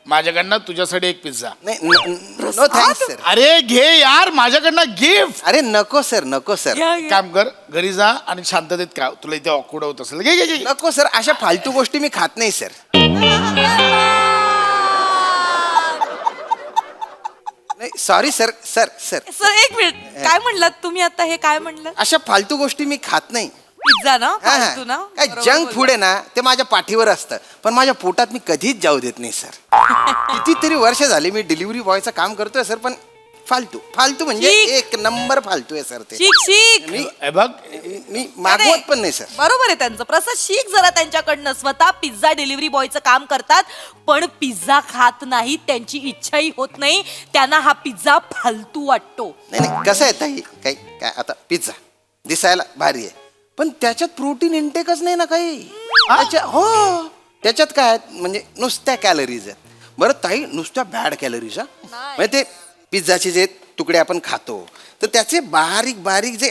माझ्याकडनं तुझ्यासाठी एक पिझ्झा. नाही, नो थँक्स सर. अरे घे यार, माझ्याकडनं गिफ्ट. अरे नको सर, नको सर. काम कर, घरी जा आणि शांततेत खा. तुला इथे ऑकवर्ड होत असेल. घे घे घे. नको सर, अशा फालतू गोष्टी मी खात नाही सर. नाही sorry sir. Sir sir sir एक मिनिट, काय म्हणलात तुम्ही आता? हे काय म्हणलं? अशा फालतू गोष्टी मी खात नाही. पिझ्झा ना? हा, हा. फालतू ना? काय बरोबर जंक बोलला. फूड आहे ना, ते माझ्या पाठीवर असतं, पण माझ्या पोटात मी कधीच जाऊ देत नाही सर. कितीतरी वर्ष झाली मी डिलिव्हरी बॉयचं काम करतोय सर, पण फालतू फालतू म्हणजे शीख. एक नंबर फालतू आहे सर ते. शिक शिक. मी हे बघ, मी मागवत पण नाही सर. बरोबर आहे त्यांचं. प्रसाद शिक जरा त्यांच्याकडनं. स्वतः पिझ्झा डिलिव्हरी बॉयचं काम करतात पण पिझ्झा खात नाही, त्यांची इच्छाही होत नाही, त्यांना हा पिझ्झा फालतू वाटतो. नाही नाही, कसं आहे ताई, काही काय आता पिझ्झा दिसायला भारी आहे पण त्याच्यात प्रोटीन इंटेकच नाही ना काही. हो, त्याच्यात काय आहे, म्हणजे नुसत्या कॅलरीज आहेत. बरं ताई, नुसत्या बॅड कॅलरीज. म्हणजे ते पिझ्झाचे जे तुकडे आपण खातो तर त्याचे बारीक बारीक जे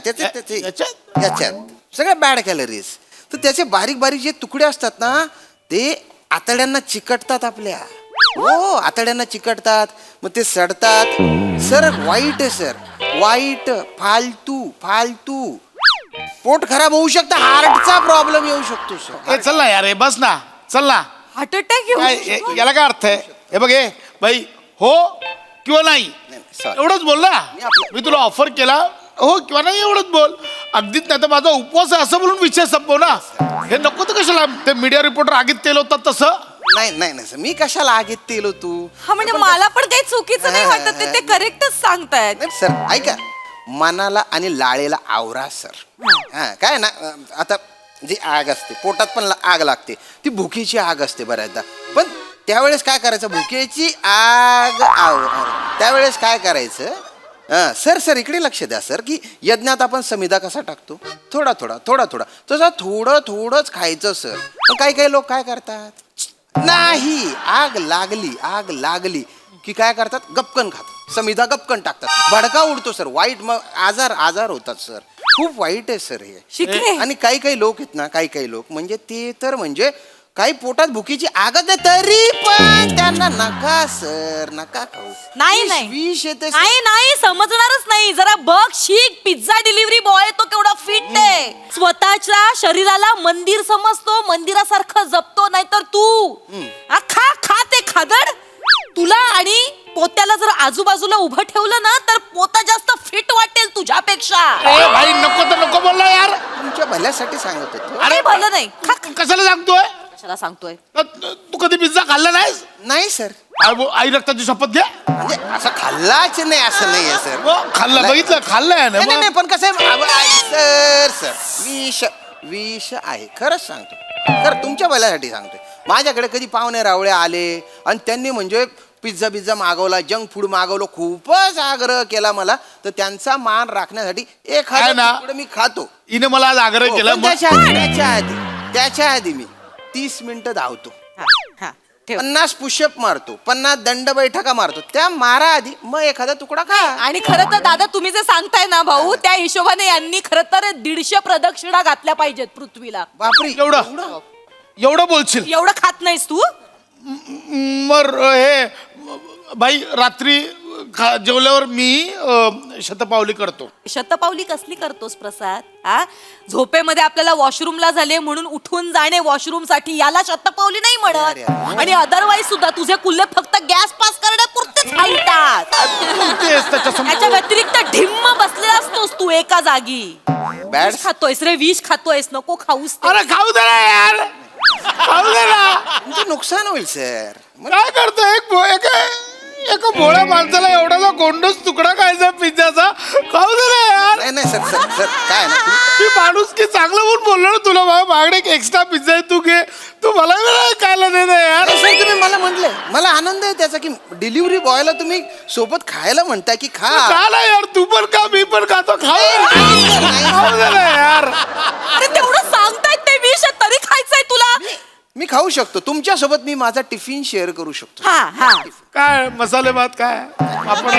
त्याचे याच्यात सगळ्या बॅड कॅलरीज. तर त्याचे बारीक बारीक जे तुकडे असतात ना ते आतड्यांना चिकटतात आपल्या. हो, आतड्यांना चिकटतात, मग ते सडतात सर. वाईट आहे सर. वाईट, फालतू फालतू. पोट खराब होऊ शकतं, हार्टचा प्रॉब्लेम येऊ शकतो सर. ए चल ना यार, हे बस ना, चल ना. हार्ट अटॅक येऊ याला काय अर्थ आहे? हे बघ हे बाई, हो किंवा नाही sorry. एवढंच बोल ना. मी तुला ऑफर केला, हो किंवा नाही एवढंच बोल. अगदीच नाही तर माझा उपवास आहे असं बोलून विषय संपव ना. हे नको तर कशाला ते मीडिया रिपोर्टर आगीत तेल होतात तसं. नाही नाही नाही सर, मी कशाला आगीत तेलो तू. हा म्हणजे मला पण काही चुकीचं नाही वाटत ते करेक्टच सांगतायत. नाही सर ऐका, मनाला आणि लाळेला आवरा सर. हा काय ना, आता जी आग असते पोटात पण आग लागते, ती भुकेची आग असते बऱ्याचदा. पण त्यावेळेस काय करायचं, भुकेची आग त्यावेळेस काय करायचं. सर सर इकडे लक्ष द्या सर, की यज्ञात आपण समिधा कसा टाकतो, थोडा थोडा थोडा थोडा, तसं थोडं थोडंच खायचं सर. पण काही काही लोक काय करतात, नाही आग लागली की काय करतात, गपकन खातात, समिधा गपकन टाकतात, भडका उडतो सर, वाईट मग आजार होतात सर. खूप वाईट आहे सर हे. शिकले. आणि काही काही लोक आहेत ना, काही लोक म्हणजे ते तर म्हणजे काही पोटात भुकीची आगत आहे तरी पण त्यांना नका सर, नका खाऊ. नाही विष येते सर. नाही समजणारच नाही. जरा बघ, शिक. पिझ्झा डिलिव्हरी बॉय तो केवढा फिट आहे. स्वतःच्या शरीराला मंदिर समजतो, मंदिरासारखं जपतो. नाहीतर तू खा ते खादड. तुला आणि पोत्याला जर आजूबाजूला उभं ठेवलं ना तर पोता जास्त फिट वाटेल तुझ्यापेक्षा. ए भाई नको तर नको बोलला यार. तुमच्या भल्यासाठी सांगत होतो. अरे भलं नाही. कशाला सांगतोय? कशाला सांगतोय? तू कधी पिझ्झा खाल्ला नाहीस? नाही सर, आई रक्ताची शपथ घ्या. म्हणजे असं खाल्लाच नाही असं नाही आहे सर. खाल्लं, बघितलं, खाल्लंय ना. नाही पण कसं आहे सर, विष आहे, खरंच सांगतो. खरं तुमच्या भल्यासाठी सांगतोय. माझ्याकडे कधी पाहुणे रावळे आले आणि त्यांनी म्हणजे पिझ्झा मागवला, जंक फूड मागवलं, खूपच आग्रह केला मला, तर त्यांचा मान राखण्यासाठी एखादा मी खातो. हिने मला आज आग्रह केला. त्याच्या आधी मी 30 मिनिटं धावतो, 50 पुशअप मारतो, 50 दंड बैठका मारतो. त्या मारा आधी मग एखादा तुकडा खा. आणि खरं तर दादा तुम्ही जे सांगताय ना भाऊ, त्या हिशोबाने यांनी खरं तर 150 प्रदक्षिणा घातल्या पाहिजेत पृथ्वीला. बापरे, एवढं बोलशील? एवढं खात नाहीस तू? मर हे भाई, रात्री जेवल्यावर मी शतपावली करतो. शतपावली कसली करतोस प्रसाद? हा, झोपेमध्ये आपल्याला वॉशरूमला झाले म्हणून उठून जाणे वॉशरूम साठी, याला शतपावली नाही म्हणत. आणि अदरवाईज सुद्धा तुझे कुल्ले फक्त गॅस पास करण्यापुरतेच हालतात. त्याच्या व्यतिरिक्त ढिम्म बसलेला असतोस तू एका जागी. विष खातोयस रे, विष खातोयस. नको खाऊस. अरे खाऊ दे ना यार, खाऊ दे ना. तुमचं नुकसान होईल सर. काय करतो एका भोळ्या माणसाला एवढासा गोंडस तुकडा खायचा पिझ्झाचा? खाऊ दे ना यार. नाही सर काय ना, मी माणूस की चांगलं म्हणून बोललो ना तुला, बाबा मागणे एक एक्स्ट्रा पिझ्झा आहे, तू घे. तू मला खायला दे ना यार. सर तुम्ही मला म्हटलंय, मला आनंद आहे त्याचा की डिलिव्हरी बॉयला तुम्ही सोबत खायला म्हणताय की खा. ना यार, तू पण खा, मी पण खातो. खाऊ दे ना यार. अरे तेवढं सांगतायत ते विष आहे, तरी खायचंय तुला? मी खाऊ शकतो तुमच्या सोबत, मी माझा टिफिन शेअर करू शकतो. काय मसाले भात काय आपण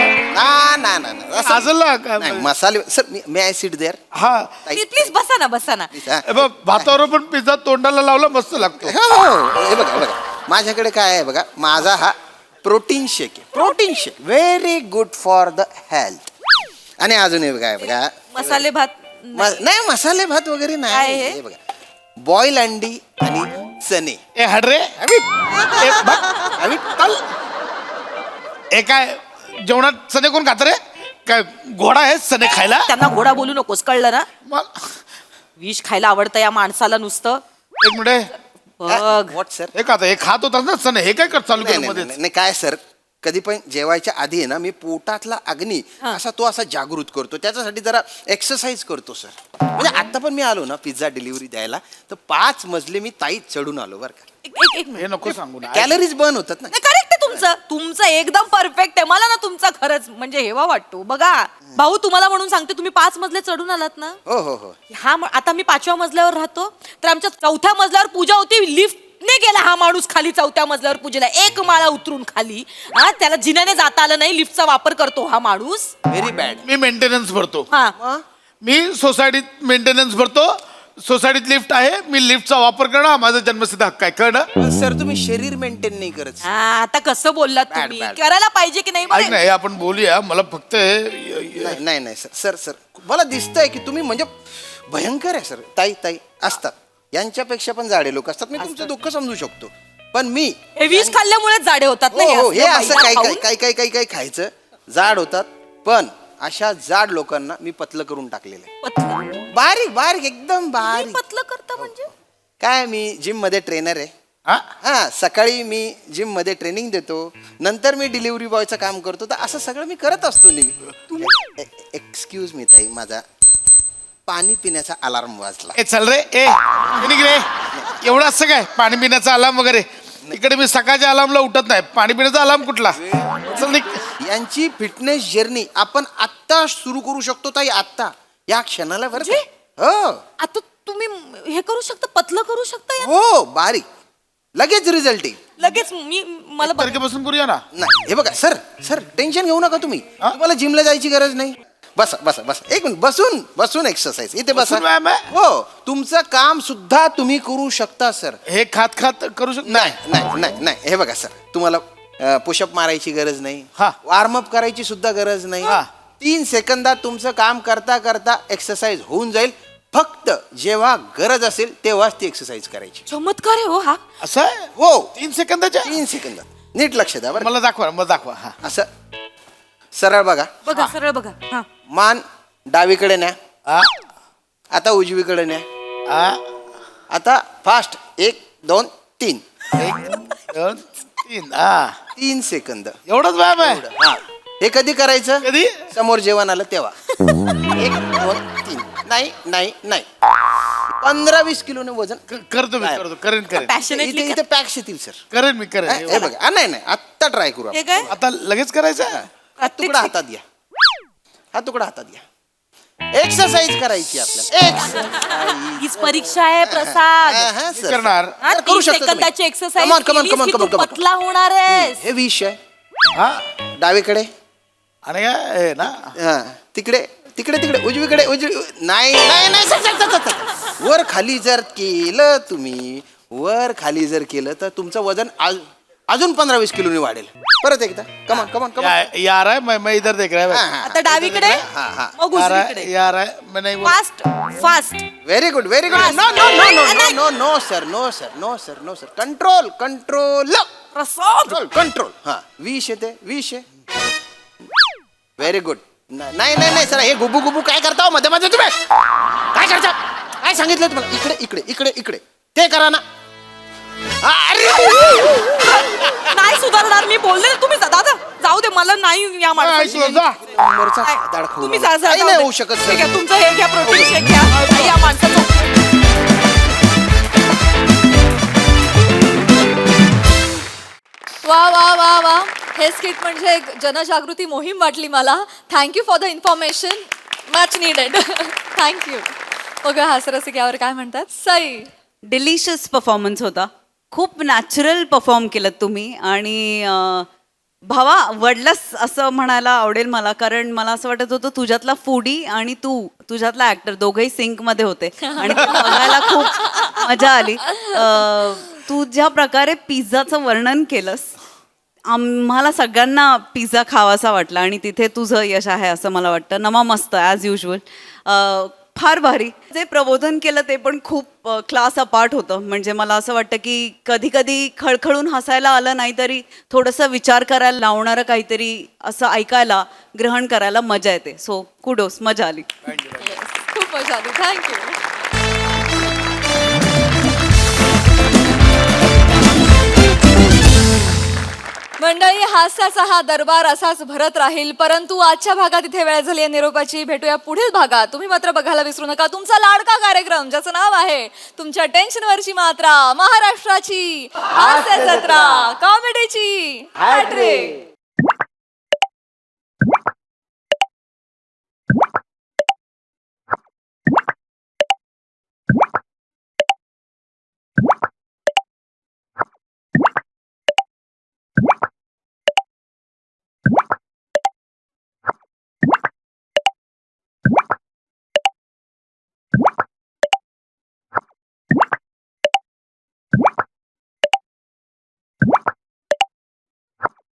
नाही मसाले सर, मी आय सिट देअर. हा प्लीज बसा ना. भातावर पण पिझ्झा तोंडाला लावला मस्त लागतो. हे बघा माझ्याकडे काय आहे बघा, माझा हा प्रोटीन शेक आहे. Protein shake very good for the health. आणि अजून हे बघा मसाले भात नाही, मसाले भात वगैरे नाही. हे बघा, बॉईल अंडी आणि चणे. ए हडरे काय जेवणात चणे कोण खात रे? काय घोडा आहे चणे खायला? त्यांना घोडा बोलू नकोस, कळलं ना? विष खायला आवडतं या माणसाला नुसतं. एक मिनिट बघ व्हॉट सर, हे खाता, हे खात होता ना चणे, हे काय कर चालू केलं मध्ये? नाही काय सर, कधी पण जेवायच्या आधी आहे ना, मी पोटातला अग्नी असा जागृत करतो, त्याच्यासाठी जरा एक्सरसाइज करतो सर. म्हणजे आता पण मी आलो ना पिझ्झा डिलिव्हरी द्यायला, तर 5 मजले मी ताईत चढून आलो बरं का. एक हे नको सांगू ना. कॅलरीज बर्न होतात ना. करेक्ट आहे तुमचं एकदम परफेक्ट आहे. मला ना तुमचा खरंच म्हणजे हेवा वाटतो. बघा भाऊ, तुम्हाला म्हणून सांगते, तुम्ही 5 मजले चढून आलात ना. हो. हा आता मी 5व्या मजल्यावर राहतो, तर आमच्या 4थ्या मजल्यावर पूजा होती. लिफ्ट ने गेला हा माणूस खाली 4थ्या मजल्यावर पूजेला, 1 माळा उतरून खाली. त्याला जिन्याने जाता आलं नाही, लिफ्टचा वापर करतो हा माणूस. Very bad. मी मेंटेनन्स भरतो. हा मी सोसायटीत मेंटेनन्स भरतो. सोसायटीत लिफ्ट आहे, मी लिफ्टचा वापर करणं हा माझा जन्मसिद्ध हक्क आहे, कळलं? सर तुम्ही शरीर मेंटेन नाही करत आता कसं बोललात Bad, तुम्ही bad. करायला पाहिजे की नाही ऐक ना, हे आपण बोलूया. मला फक्त नाही नाही नाही सर सर सर मला दिसतंय की तुम्ही म्हणजे भयंकर आहे सर. ताई ताई असतात, यांच्यापेक्षा पण जाडे लोक असतात. मी तुमचं दुःख समजू शकतो, पण मी हे विष खाल्ल्यामुळे जाडे होतात ना हो, हो, हे असलं असं मैदा काय खाऊन? काय काय काय काय खायचं जाड होतात. पण अशा जाड लोकांना मी पतलं करून टाकलेलं आहे. पतलं बारीक बारीक एकदम बारीक. पतलं करता म्हणजे काय मी जिम मध्ये ट्रेनर आहे. हा सकाळी मी जिम मध्ये ट्रेनिंग देतो, नंतर मी डिलिव्हरी बॉयचं काम करतो. तर असं सगळं मी करत असतो नेहमी. एक्सक्यूज मी ताई, माझा पाणी पिण्याचा अलार्म वाजला. ए चल रे, ए निघ रे. एवढं असं काय पाणी पिण्याचा अलार्म वगैरे? इकडे मी सकाळच्या अलार्मला उठत नाही, पाणी पिण्याचा अलार्म कुठला? चल निघ. यांची फिटनेस जर्नी आपण आत्ता सुरू करू शकतो ताई, आत्ता या क्षणाला बरं का? हो आता तुम्ही हे करू शकता, पतलं करू शकता या? हो बारीक लगेच रिझल्ट येईल. लगेच मला तारखेपासून करूया ना. नाही हे बघा सर सर टेन्शन घेऊ नका तुम्ही. तुम्हाला जिमला जायची गरज नाही. बसा बसा बसा एक मिनिट, बसून बसून एक्सरसाइज इथे बसा. बसून व्यायाम आहे? हो तुमचं काम सुद्धा तुम्ही करू शकता सर. हे खात खात करू शकतो? नाही नाही नाही नाही हे बघा सर, तुम्हाला पुशअप मारायची गरज नाही, हा. वॉर्मअप करायची सुद्धा गरज नाही. हा. 3 सेकंदात तुमचं काम करता करता एक्सरसाइज होऊन जाईल. फक्त जेव्हा गरज असेल तेव्हाच ती एक्सरसाइज करायची. चमत्कार आहे हो हा. असं आहे? हो 3 सेकंदाच्या? 3 सेकंदात नीट लक्ष द्या बरं. मला दाखवा, मला दाखवा. हा. असं सरळ बघा, बघा सरळ बघा. हा मान डावीकडे न्या, हा. आता उजवीकडे न्या, हा. आता फास्ट 1 2 3 1 2 3 हा. 3 सेकंद. एवढंच व्यायाम आहे? हा हे कधी करायचं? कधी? समोर जेवण आलं तेव्हा. 1 2 3 नाही नाही नाही 15-20 किलोने वजन करतो मी, करतो, करेन करेन पॅशनेटली इथे पॅक्स येतील सर. करेन मी, करेन. हे बघा नाही नाही आत्ता ट्राय करू हे आपण. काय आता लगेच करायचं? हा तुकडा हातात घ्या, हा तुकडा हातात घ्या. एक्सरसाइज करायची आपल्याला. एक्सरसाइज हीच परीक्षा आहे प्रसाद. करणार. हा, तर करू 30 शकता तुम्ही. सेकंदाची exercise Come on, come on, come on, come on, come on. पतला होणार आहेस. हे विष आहे. हा. डावीकडे आणि काय हे ना? हा तिकडे तिकडे तिकडे उजवीकडे नाही नाही नाही सर, सर, सर, सर. वर खाली जर केलं तुम्ही, वर खाली जर केलं तर तुमचं वजन अजून 15-20 किलोने वाढेल. परत एकदा कमान कमान कमान. यार है, मैं इधर देख रहा है. आता डावीकडे हा हा मग यार है, उजवीकडे. यार है, मैं नहीं बोल. Fast fast. Very good very good. No no no no no no no sir no sir no sir no sir. Control control Prasad control control. हा विष येते विष आहे. Very good. नाही नाही नाही सर, हे गुबू गुबू काय करता हो मध्ये मध्ये तुम्ही? काय करता? काय सांगितलं तुम्हाला? इकडे इकडे इकडे इकडे ते करा ना. अरे नाही सुधारणार मी बोलले ना तुम्ही दादा जाऊ दे मला नाही या माणसाची. नंबरचा दाढ खाऊ तुम्ही नका. जा, जा, काही जाऊ नाही दे. होऊ शकत ठीक सर. आहे तुमचं हे घ्या प्रोटीन शेक घ्या या माणसाचं. वा वा वा वा, हे स्किट म्हणजे एक जनजागृती मोहीम वाटली मला. Thank you for the information, much needed. Thank you. बघा हास्यरसिक यावर काय म्हणतात. सई डिलिशियस परफॉर्मन्स होता. खूप नॅचरल परफॉर्म केलं तुम्ही. आणि भावा वडलास असं म्हणायला आवडेल मला, कारण मला असं वाटत होतं तुझ्यातला फूडी आणि तुझ्यातला ऍक्टर दोघंही सिंकमध्ये होते आणि ते बघायला खूप मजा आली. तू ज्या प्रकारे पिझ्झाचं वर्णन केलंस, आम्हाला सगळ्यांना पिझ्झा खावासा वाटला आणि तिथे तुझं यश आहे असं मला वाटतं. नमा मस्त ॲज युजल. फार भारी. जे प्रबोधन केलं ते पण खूप क्लास अपार्ट होतं. म्हणजे मला असं वाटतं की कधी कधी खळखळून हसायला आलं नाही तरी थोडंसं विचार करायला लावणारं काहीतरी असं ऐकायला, ग्रहण करायला मजा येते. सो कुडोस, मजा आली. खूप मजा आली. थँक्यू. मंडळी, हास्याचा हा दरबार असाच भरत राहील, परंतु आजच्या भागात इथे वेळ झाली आहे निरोपाची. भेटूया पुढील भागात. तुम्ही मात्र बघायला विसरू नका तुमचा लाडका कार्यक्रम ज्याचं नाव आहे तुमच्या टेन्शनवरची मात्रा, महाराष्ट्राची हास्य जत्रा, कॉमेडीची हॅट्रिक.